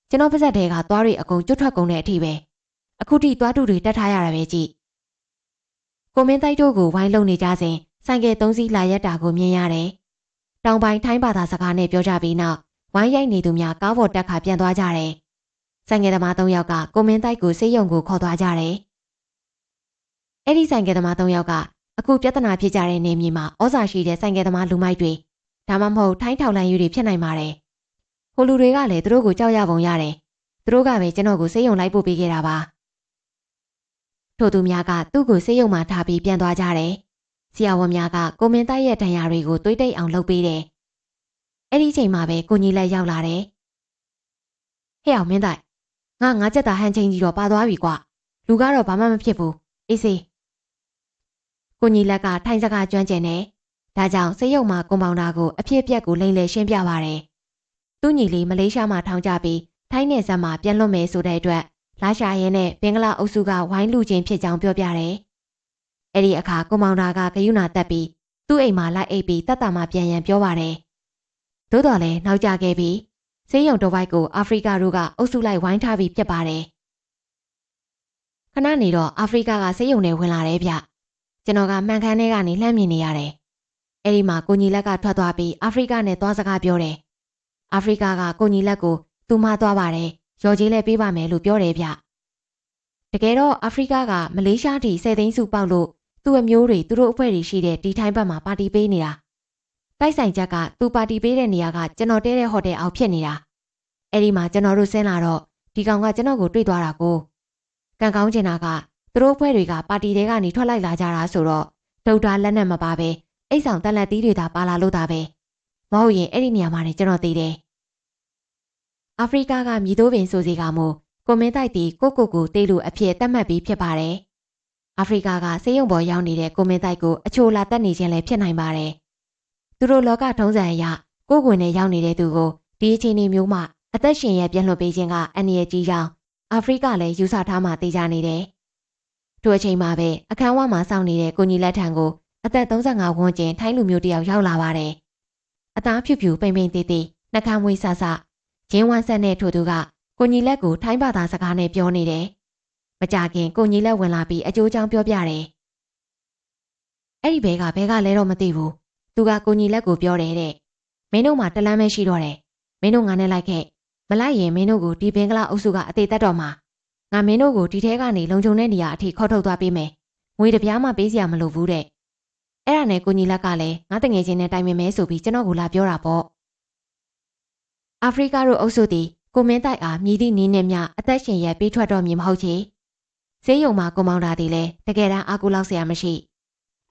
ကျွန်တော်ပါဇက်တွေကသွားတွေအကုန်ကျွတ်ထွက်ကုန်တဲ့အထိပဲ။အခုထိသွားတူတွေတက်ထားရတာပဲကြည့်။ကိုမင်းတိုက်တို့ကိုဝိုင်းလုံနေကြစဉ်ဆိုင်ကယ်3စီးလာရက်တာကိုမြင်ရတယ်။တောင်ပိုင်းထိုင်းဘာသာစကားနဲ့ပြောကြပြီးနောက်ဝိုင်းရိုက်နေသူများကားပေါ်တက်ခါပြန်သွားကြတယ်။ဆိုင်ကယ်သမား3ယောက်ကကိုမင်းတိုက်ကိုဆေးရုံကိုခေါ်သွားကြတယ်။အဲ့ဒီဆိုင်ကယ်သမား3ယောက်ကအခုပြဿနာဖြစ်ကြတဲ့နေမြေမှာဩဇာရှိတဲ့ဆိုင်ကယ်သမားလူမိုက်တွေဒါမှမဟုတ်ထိုင်းထောက်လန်းယူတွေဖြစ်နိုင်ပါတယ်။ဟိုလူတွေကလည်းသူတို့ကိုကြောက်ရပုံရတယ်။သူတို့ကပဲကျွန်တော်ကိုဆေးရုံလိုက်ပို့ပေးခဲ့တာပါ။ထို့သူများကသူ့ကိုဆေးရုံမှာထားပြီးပြန်သွားကြတယ်။ဆရာဝန်များကကိုမင်းတိုက်ရဲ့ဒဏ်ရာတွေကိုတွေးတိတ်အောင်လုပ်ပေးတယ်။အဲ့ဒီချိန်မှာပဲကိုကြီးလက်ရောက်လာတယ်။ဟဲ့အောင်မင်းတိုက်ငါချက်သားဟန်ချင်းကြီးတော့ပါသွားပြီကွာ။လူကတော့ဘာမှမဖြစ်ဘူး။အေးစေးကိုကြီးလက်ကထိုင်းစကားကျွမ်းကျင်တယ်။ဒါကြောင့်ဆေးရုံမှာကွန်ပေါင်ဒါကိုအဖြစ်အပျက်ကိုလိမ့်လေရှင်းပြပါတယ်။သူ့ညီလေးမလေးရှားမှာထောင်ကြပြီးထိုင်းနယ်စပ်မှာပြန်လွတ်မယ်ဆိုတဲ့အတွက်လာရှာရဲနဲ့ဘင်္ဂလားအုပ်စုကဝိုင်းလူချင်းဖြစ်ကြောင်းပြောပြတယ်။အဲ့ဒီအခါကွန်ပေါင်ဒါကဂယုဏတက်ပြီးသူ့အိမ်မှာလိုက်အိပ်ပြီးတက်တာမှပြန်ရန်ပြောပါတယ်။သို့တော်လည်းနောက်ကျခဲ့ပြီးဆေးရုံတစ်ဝိုက်ကိုအာဖရိကတို့ကအုပ်စုလိုက်ဝိုင်းထားပြီးဖြစ်ပါတယ်။ခဏနေတော့အာဖရိကကဆေးရုံထဲဝင်လာတယ်ဗျ။ကျွန်တော်ကမှန်ခန်းထဲကနေလှမ်းမြင်နေရတယ်။အဲ့ဒီမှာကိုကြီးလက်ကထွက်သွားပြီးအာဖရိကနဲ့သွားစကားပြောတယ်။အာဖရိကကကိုကြီးလက်ကိုသူမသွားပါတယ်။ရော်ကြီးလည်းပေးပါမယ်လို့ပြောတယ်ဗျ။တကယ်တော့အာဖရိကကမလေးရှားထိ10သိန်းစုပေါက်လို့သူ့အမျိုးတွေသူတို့အဖွဲ့တွေရှိတဲ့ဒီထိုင်းဘက်မှာပါတီပေးနေတာ။တိုက်ဆိုင်ချက်ကသူပါတီပေးတဲ့နေရာကကျွန်တော်တဲတဲ့ဟိုတယ်အောက်ဖြစ်နေတာ။အဲ့ဒီမှာကျွန်တော်တို့ဆင်းလာတော့ဒီကောင်ကကျွန်တော်ကိုတွေ့သွားတာကိုကံကောင်းချင်တာကသူတို့အဖွဲ့တွေကပါတီတွေကနေထွက်လိုက်လာကြတာဆိုတော့ဒုတ်တာလက်နဲ့မပါပဲအိတ်ဆောင်တက်လက်သီးတွေသာပါလာလို့တာပဲ။မဟုတ်ရင်အဲ့ဒီနေရာမှာနေကျွန်တော်သိတယ်။အာဖရိကကမြည်တိုးပင်ဆိုစီကမို့ကိုမင်းတိုက်တီကိုတေးလူအဖြစ်သတ်မှတ်ပြီးဖြစ်ပါတယ်။အာဖရိကကဆေးရုံပေါ်ရောက်နေတဲ့ကိုမင်းတိုက်ကိုအချိုလာတက်နေခြင်းလည်းဖြစ်နိုင်ပါတယ်။သူတို့လောကထုံးစံအရကိုယ်နဲ့ရောက်နေတဲ့သူကိုဒီအချိန်မျိုးမှာအသက်ရှင်ရပြန်လွှတ်ပေးခြင်းကအန္တရာယ်ကြီးကြောင်းအာဖရိကလည်းယူဆထားမှသိကြနေတယ်။ထိုအချိန်မှာပဲအခန်းဝမှာစောင့်နေတဲ့ကိုကြီးလက်ထံကိုအသက်35ဝန်းကျင်ထိုင်းလူမျိုးတယောက်ရောက်လာပါတယ်။အသားဖြူဖြူပိန်ပိန်သေးသေးနှာခမ်းမွေးဆဆဂျင်းဝမ်းဆက်နဲ့ထိုသူကကိုကြီးလက်ကိုထိုင်းဘာသာစကားနဲ့ပြောနေတယ်။မကြခင်ကိုကြီးလက်ဝင်လာပြီးအကျိုးချောင်းပြောပြတယ်။အဲ့ဒီဘဲကလဲတော့မသိဘူး။သူကကိုကြီးလက်ကိုပြောတယ်တဲ့။မင်းတို့မှတလန်းပဲရှိတော့တယ်။မင်းတို့ငါနဲ့လိုက်ခဲ့။မလိုက်ရင်မင်းတို့ကိုဒီဘင်္ဂလားအုပ်စုကအသေးသက်တော့မှာ။ငါမင်းတို့ကိုဒီထဲကနေလုံခြုံတဲ့နေရာအထိခေါ်ထုတ်သွားပေးမယ်။ငွေတစ်ပြားမှပေးစရာမလိုဘူးတဲ့။အဲ့ဒါနဲ့ကိုကြီးလက်ကလည်းငါတငယ်ချင်းနဲ့တိုင်ပင်မဲဆိုပြီးကျွန်တော်ကိုလာပြောတာပေါ့။အာဖရိကတို့အုပ်စုတီကိုမင်းတိုက်အားမြည်သည့်နည်းနဲ့မျှအသက်ရှင်ရပေးထွက်တော့မည်မဟုတ်ချေ။ဈေးရုံမှာကွန်မောင်တာတွေလည်းတကယ်တမ်းအာကူလောက်ဆရာမရှိ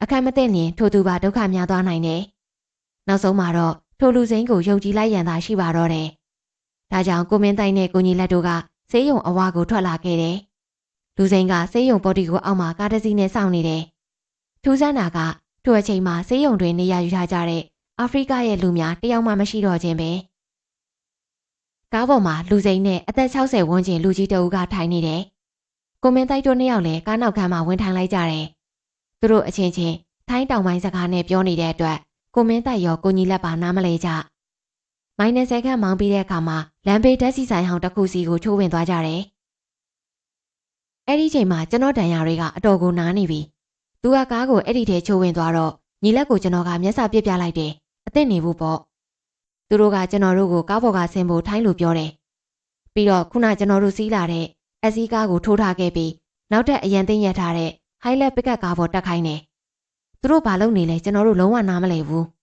အခက်မသိလျင်ထိုသူပါဒုက္ခများသွားနိုင်တယ်။နောက်ဆုံးမှာတော့ထိုလူစိမ်းကိုယုံကြည်လိုက်ရန်သာရှိပါတော့တယ်။ဒါကြောင့်ကိုမင်းတိုင်းနဲ့ကိုကြီးလက်တို့ကဆေးရုံအဝါကိုထွက်လာခဲ့တယ်။လူစိမ်းကဆေးရုံပေါ်တီကိုအောက်မှာကားတစ်စီးနဲ့စောင့်နေတယ်။ထူးဆန်းတာကထိုအချိန်မှာဆေးရုံတွင်နေရာယူထားကြတဲ့အာဖရိကရဲ့လူများတယောက်မှမရှိတော့ခြင်းပဲ။ကားပေါ်မှာလူစိမ်းနဲ့အသက်60ဝန်းကျင်လူကြီးတအုပ်ကထိုင်နေတယ်။ကိုမင်းတိုက်တို့နှစ်ယောက်လည်းကားနောက်ခန်းမှာဝင်ထိုင်လိုက်ကြတယ်။သူတို့အချင်းချင်းထိုင်းတောင်ပိုင်းစကားနဲ့ပြောနေတဲ့အတွက်ကိုမင်းတိုက်ရောကိုကြီးလက်ပါနားမလဲကြ။မိုင်းနဲ့ဆဲခန့်မောင်းပြီးတဲ့အခါမှာလမ်းဘေးဓာတ်ဆီဆိုင်ဟောင်းတစ်ခုစီကိုချိုးဝင်သွားကြတယ်။အဲ့ဒီချိန်မှာကျွန်တော်တန်ရာတွေကအတော်ကိုနားနေပြီ။သူကကားကိုအဲ့ဒီထဲချိုးဝင်သွားတော့ညီလက်ကိုကျွန်တော်ကမျက်စာပစ်ပြလိုက်တယ်။အသက်နေဖို့ပေါ့။သူတို့ကကျွန်တော်တို့ကိုကားပေါ်ကဆင်းဖို့ထိုင်းလို့ပြောတယ်။ပြီးတော့ခုနကျွန်တော်တို့စီးလာတဲ့အစီးကားကိုထိုးထားခဲ့ပြီးနောက်ထပ်အရန်သိမ်းရထားတဲ့ဟိုင်းလက်ပစ်ကပ်ကားပေါ်တက်ခိုင်းတယ်။သူတို့ဘာလုပ်နေလဲကျွန်တော်တို့လုံးဝနားမလည်ဘူး။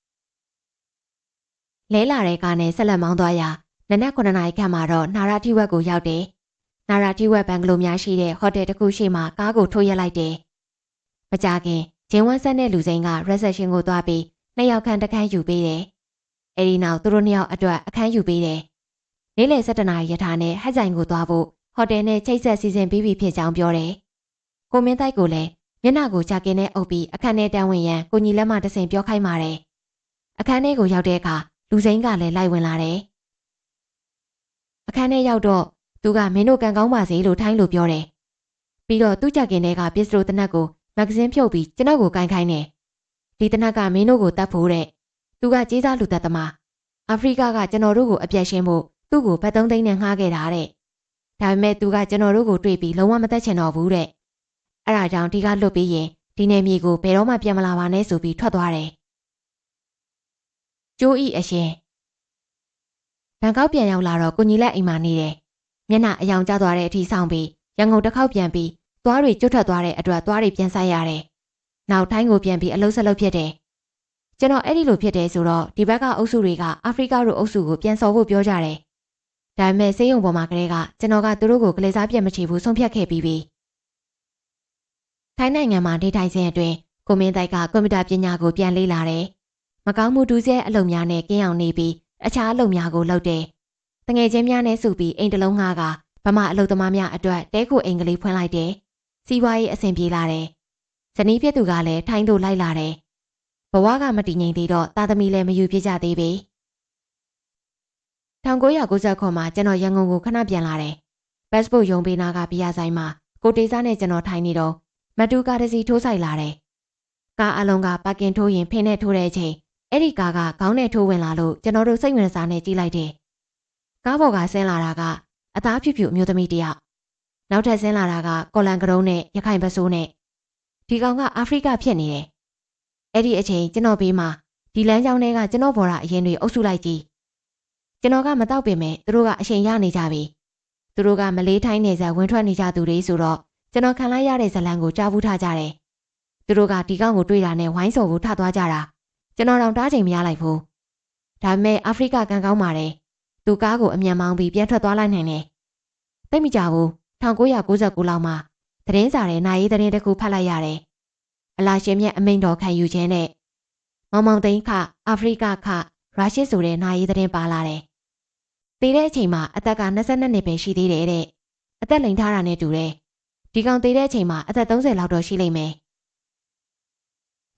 လဲလာတဲ့ကားနဲ့ဆက်လက်မောင်းသွားရာနနက်9နာရီခန့်မှာတော့နာရာတိဝက်ကိုရောက်တယ်။နာရာတိဝက်ဘန်ဂလိုများရှိတဲ့ဟိုတယ်တစ်ခုရှိမှကားကိုထိုးရက်လိုက်တယ်။မကြခင်ဂျင်းဝမ်ဆက်တဲ့လူစိမ်းက reception ကိုသွားပြီးနှစ်ယောက်ခန့်တခန်းယူပေးတယ်။အဲဒီနောက်သူတို့နှစ်ယောက်အတွက်အခန်းယူပေးတယ်။နေ့လယ်7နာရီရထားနဲ့ဟက်ဆိုင်ကိုသွားဖို့ဟိုတယ်နဲ့ချိတ်ဆက်စီစဉ်ပြီးပြီဖြစ်ကြောင်းပြောတယ်။ကိုမင်းတိုက်ကိုလည်းမျက်နှာကိုကြာကင်းနဲ့အုပ်ပြီးအခန်းထဲတန်းဝင်ရန်ကိုကြီးလက်မတဆင်ပြောခိုင်းပါတယ်။အခန်းထဲကိုရောက်တဲ့အခါလူစိမ်းကလည်းလိုက်ဝင်လာတယ်။အခန်းထဲရောက်တော့သူကမင်းတို့ကန်ကောင်းပါစေလို့ထိုင်းလို့ပြောတယ်။ပြီးတော့သူ့ကြာကင်းထဲကပစ္စတိုတနက်ကိုမဂ္ဂဇင်းဖြုတ်ပြီးကျွန်တော်ကိုကန်ခိုင်းတယ်။ဒီတနက်ကမင်းတို့ကိုတတ်ဖို့တဲ့။သူကကြေးစားလူသက်သမား။အာဖရိကကကျွန်တော်တို့ကိုအပြတ်ရှင်းဖို့သူ့ကိုဘတ်3သိန်းနဲ့ငှားခဲ့တာတဲ့။ဒါပေမဲ့သူကကျွန်တော်တို့ကိုတွေ့ပြီးလုံးဝမသက်ချင်တော့ဘူးတဲ့။အဲ့ဒါကြောင့်ဒီကလွတ်ပြီးရင်ဒီနယ်မြေကိုဘယ်တော့မှပြန်မလာပါနဲ့ဆိုပြီးထွက်သွားတယ်။ကျိုးဤအရှင်ဘန်ကောက်ပြန်ရောက်လာတော့ကိုကြီးလက်အိမ်မှာနေတယ်။မျက်နှာအယောင်ကျသွားတဲ့အထိဆောင်ပြီးရန်ကုန်တစ်ခေါက်ပြန်ပြီးသွားတွေကျွတ်ထွက်သွားတဲ့အတွက်သွားတွေပြန်ဆိုင်ရတယ်။နောက်ထိုင်းကိုပြန်ပြီးအလုံးစလုံးဖြစ်တယ်။ကျွန်တော်အဲ့ဒီလိုဖြစ်တယ်ဆိုတော့ဒီဘက်ကအုပ်စုတွေကအာဖရိကတို့အုပ်စုကိုပြန်စော်ဖို့ပြောကြတယ်။ဒါပေမဲ့ဆေးရုံပေါ်မှာကလေးကကျွန်တော်ကသူတို့ကိုကလေးစားပြတ်မချေဘူးဆုံးဖြတ်ခဲ့ပြီးပြီ။ထိုင်းနိုင်ငံမှာနေထိုင်စဉ်အတွင်းကိုမင်းတိုက်ကကွန်ပျူတာပညာကိုပြန်လေ့လာတယ်။မကောင်းမှုဒုစရိုက်အလုပ်များနဲ့ကင်းအောင်နေပြီးအခြားအလုပ်များကိုလုပ်တယ်။တငယ်ချင်းများနဲ့စုပြီးအိမ်တစ်လုံးငှားကဗမာအလုပ်သမားများအတွက်တဲခိုအိမ်ကလေးဖွင့်လိုက်တယ်။စီးပွားရေးအဆင်ပြေလာတယ်။ဇနီးဖြစ်သူကလည်းထိုင်းတို့လိုက်လာတယ်။ဘဝကမတည်ငြိမ်သေးတော့သားသမီးလည်းမယူပြကြသေးပေ။1990မှာကျွန်တော်ရန်ကုန်ကိုခဏပြန်လာတယ်။ passport ရုံးပေးနာကဘီယာဆိုင်မှာကိုတေးစားနဲ့ကျွန်တော်ထိုင်နေတော့မတူကားတစ်စီးထိုးဆိုင်လာတယ်။ကားအလုံးကပါကင်ထိုးရင်ဖင်းနဲ့ထိုးတဲ့အချိန်အဲ့ဒီကားကခေါင်းနဲ့ထိုးဝင်လာလို့ကျွန်တော်တို့စိတ်ဝင်စားနဲ့ကြည့်လိုက်တယ်။ကားပေါ်ကဆင်းလာတာကအသားဖြူဖြူအမျိုးသမီးတယောက်။နောက်ထပ်ဆင်းလာတာကကော်လန်ကရုံးနဲ့ရခိုင်ပစိုးနဲ့ဒီကောင်ကအာဖရိကဖြစ်နေတယ်။အဲ့ဒီအချိန်ကျွန်တော်ဘေးမှာဒီလမ်းကြောင်းထဲကကျွန်တော်ဘော်ရာအရင်တွေအုပ်စုလိုက်ကြည့်။ကျွန်တော်ကမတော့ပင်မဲ့သူတို့ကအချိန်ရနေကြပြီ။သူတို့ကမလေးထိုင်းနေစားဝင်ထွက်နေကြသူတွေဆိုတော့ကျွန်တော်ခံလိုက်ရတဲ့ဇလံကိုကြားဘူးထားကြတယ်။သူတို့ကဒီကောင်ကိုတွေ့တာနဲ့ဝိုင်းစော်ကိုထသွားကြတာ။ကျွန်တော်တော့တားချိန်မရလိုက်ဘူး။ဒါပေမဲ့အာဖရိကကန်ကောင်းပါတယ်။သူကားကိုအမြန်မောင်းပြီးပြန်ထွက်သွားလိုက်နိုင်တယ်။သိမကြဘူး1999လောက်မှာသတင်းစာထဲနိုင်ရေးသတင်းတစ်ခုဖတ်လိုက်ရတယ်။အလာရှင်မြတ်အမိန့်တော်ခံယူခြင်းနဲ့မောင်မောင်သိန်းခအာဖရိကခရုရှားဆိုတဲ့နိုင်ရေးသတင်းပါလာတယ်။တည်တဲ့အချိန်မှာအသက်က22နှစ်ပဲရှိသေးတယ်တဲ့အသက်လိမ်ထားတာနဲ့တူတယ်။ဒီကောင်တည်တဲ့အချိန်မှာအသက်30လောက်တော့ရှိလိမ့်မယ်။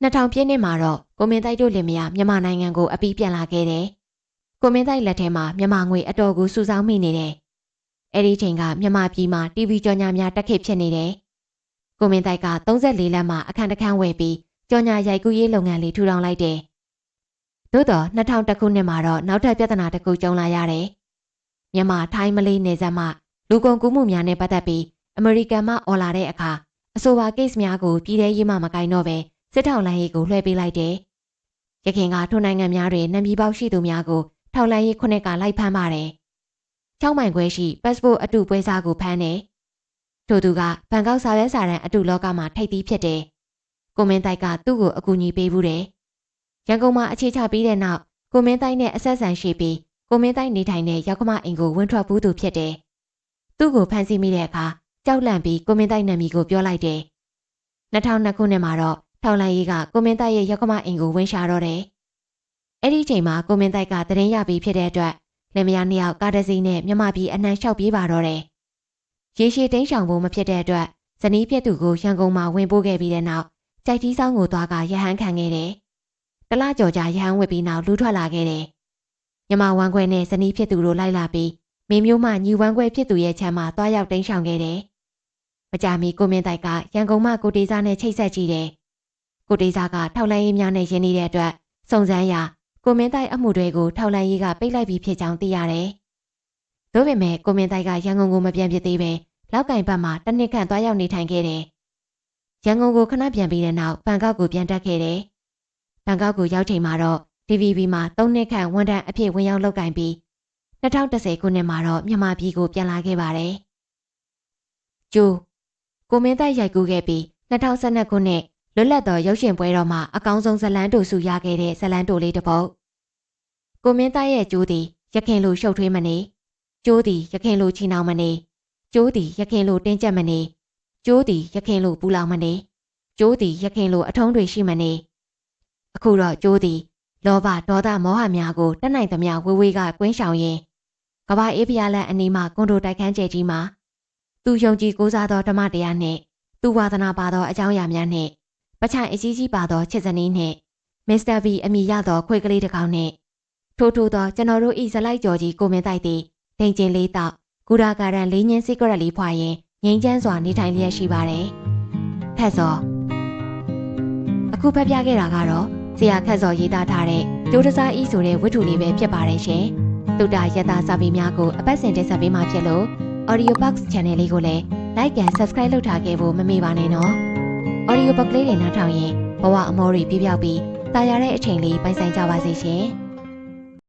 2000ပြည့်နှစ်မှာတော့ကိုမင်းတိုက်တို့လင်မယားမြန်မာနိုင်ငံကိုအပြီးပြန်လာခဲ့တယ်။ကိုမင်းတိုက်လက်ထဲမှာမြန်မာငွေအတော်ကိုစုဆောင်းမိနေတယ်။အဲ့ဒီချိန်ကမြန်မာပြည်မှာ TV ကြော်ညာများတက်ခေတ်ဖြစ်နေတယ်။ကိုမင်းတိုက်က34လမ်းမှာအခန်းတစ်ခန်းဝယ်ပြီးကြော်ညာရိုက်ကူးရေးလုပ်ငန်းလေးထူထောင်လိုက်တယ်။သို့တော့2001ခုနှစ်မှာတော့နောက်ထပ်ပြဿနာတစ်ခုကြုံလာရတယ်။မြန်မာထိုင်းမလေးနယ်စပ်မှာလူကုန်ကူးမှုများနဲ့ပတ်သက်ပြီးအမေရိကန်မှអော်လာတဲ့အခါအဆိုပါ case များကိုပြည်ထရေးမှမကိုင်တော့ပဲစစ်ထောက်လှမ်းရေးကိုလွှဲပေးလိုက်တယ်။ရခိုင်ကထိုနိုင်ငံများတွင်နံပြည်ပေါက်ရှိသူများကိုထောက်လှမ်းရေးခုနှစ်ကလိုက်ဖမ်းပါတယ်။6မိုင်ခွဲရှိ passport အတုပွဲစားကိုဖမ်းတယ်။ထို့သူကဘန်ကောက်စာရွက်စာတမ်းအတုလောကမှာထိပ်သီးဖြစ်တယ်။ကိုမင်းတိုက်ကသူ့ကိုအကူအညီပေးဘူးတယ်။ရန်ကုန်မှာအခြေချပြီးတဲ့နောက်ကိုမင်းတိုက်နဲ့အဆက်ဆံရှိပြီးကိုမင်းတိုက်နေထိုင်တဲ့ရောက်ခမအိမ်ကိုဝင်ထွက်ဘူးသူဖြစ်တယ်။သူ့ကိုဖမ်းဆီးမိတဲ့အခါကြောက်လန့်ပြီးကိုမင်းတိုက်နာမည်ကိုပြောလိုက်တယ်။2002ခုနှစ်မှာတော့ ထောက်လန်ကြီးကကိုမင်းတိုက်ရဲ့ရောက်ကမအိမ်ကိုဝင်ရှာတော့တယ်။အဲ့ဒီချိန်မှာကိုမင်းတိုက်ကတရင်ရပြီးဖြစ်တဲ့အတွက်လင်မယားနှစ်ယောက်ကားတစ်စီးနဲ့မြမပြည်အနှံလျှောက်ပြေးပါတော့တယ်။ရေရှည်တင်းရှောင်ဖို့မဖြစ်တဲ့အတွက်ဇနီးဖြစ်သူကိုရန်ကုန်မှာဝင်ပို့ခဲ့ပြီးတဲ့နောက်ကြိုက်ကြီးဆောင်ကိုသွားကရဟန်းခံခဲ့တယ်။တလကြော်ကြာရဟန်းဝစ်ပြီးနောက်လူထွက်လာခဲ့တယ်။မြမဝမ်းခွဲနဲ့ဇနီးဖြစ်သူတို့လိုက်လာပြီးမင်းမျိုးမှညီဝမ်းခွဲဖြစ်သူရဲ့ခြံမှာသွားရောက်တင်းရှောင်ခဲ့တယ်။မကြမီကိုမင်းတိုက်ကရန်ကုန်မှကိုတေးစားနဲ့ချိတ်ဆက်ကြည့်တယ်။ကိုတေးစားကထောက်လန်းရေးများနဲ့ရင်းနေတဲ့အတွက်စုံစမ်းရာကိုမင်းတိုက်အမှုတွေကိုထောက်လန်းရေးကပိတ်လိုက်ပြီးဖြစ်ကြောင်းသိရတယ်။ဒါပေမဲ့ကိုမင်းတိုက်ကရန်ကုန်ကိုမပြန်ဖြစ်သေးပဲလောက်ကင်ဘက်မှာတစ်နှစ်ခန့်သွားရောက်နေထိုင်ခဲ့တယ်။ရန်ကုန်ကိုခဏပြန်ပြီးတဲ့နောက်ဘန်ကောက်ကိုပြန်တက်ခဲ့တယ်။ဘန်ကောက်ကိုရောက်ချိန်မှာတော့ DVB မှာ3နှစ်ခန့်ဝန်ထမ်းအဖြစ်ဝင်ရောက်လုပ်ကင်ပြီး2010ခုနှစ်မှာတော့မြန်မာပြည်ကိုပြန်လာခဲ့ပါတယ်။ကျိုးကိုမင်းတိုက်ရိုက်ကူးခဲ့ပြီး2012ခုနှစ်လွတ်လပ်သောရုပ်ရှင်ပွဲတော်မှာအကောင်းဆုံးဇလန်းတိုဆုရခဲ့တဲ့ဇလန်းတိုလေးတစ်ပုဒ်ကိုမင်းတိုက်ရဲ့ကျိုးသည်ရခင်လိုရှုပ်ထွေးမနေကျိုးသည်ရခင်လိုချီနှောင်မနေကျိုးသည်ရခင်လိုတင်းကျပ်မနေကျိုးသည်ရခင်လိုပူလောင်မနေကျိုးသည်ရခင်လိုအထုံးတွေရှိမနေအခုတော့ကျိုးသည်လောဘဒေါသမောဟများကိုတတ်နိုင်သမျှဝေဝေးကကွင်းရှောင်ရင်းကဘာအေးဖျားလက်အနီးမှကွန်ဒိုတိုက်ခန်းကျဲကြီးမှာသူယုံကြည်ကိုးစားသောဓမ္မတရားနှင့်သူဝါသနာပါသောအကြောင်းအရာများနှင့်ပချိုင်အကြီးကြီးပါသောချစ်စနီးနှင့်မစ္စတာဘီအမိရသောခွေကလေးတစ်ကောင်နှင့်ထိုးသောကျွန်တော်တို့ဤဇလိုက်ကျော်ကြီးကိုမင်းတိုက်သည်ဒိန်ကျင်လေးတောက်ဂူရာဂါရန်လေးညင်းစိကရက်လေးဖွာရင်ငိမ့်ချမ်းစွာနေထိုင်လျက်ရှိပါတယ်။ခက်စောအခုဖတ်ပြခဲ့တာကတော့ဆရာခက်စောရေးသားထားတဲ့ကျိုးတစားဤဆိုတဲ့ဝတ္ထုလေးပဲဖြစ်ပါတယ်ရှင်။တုတ္တရတစာပေများကိုအပတ်စဉ်တင်ဆက်ပေးမှာဖြစ်လို့ Audio Box Channel လေးကိုလည်း Like and Subscribe လုပ်ထားခဲ့ဖို့မမေ့ပါနဲ့နော်။ Audio Box လေးတွေနားထောင်ရင်ဘဝအမောတွေပြပြောက်ပြီးတာယာတဲ့အချိန်လေးပိုင်ဆိုင်ကြပါစေရှင်။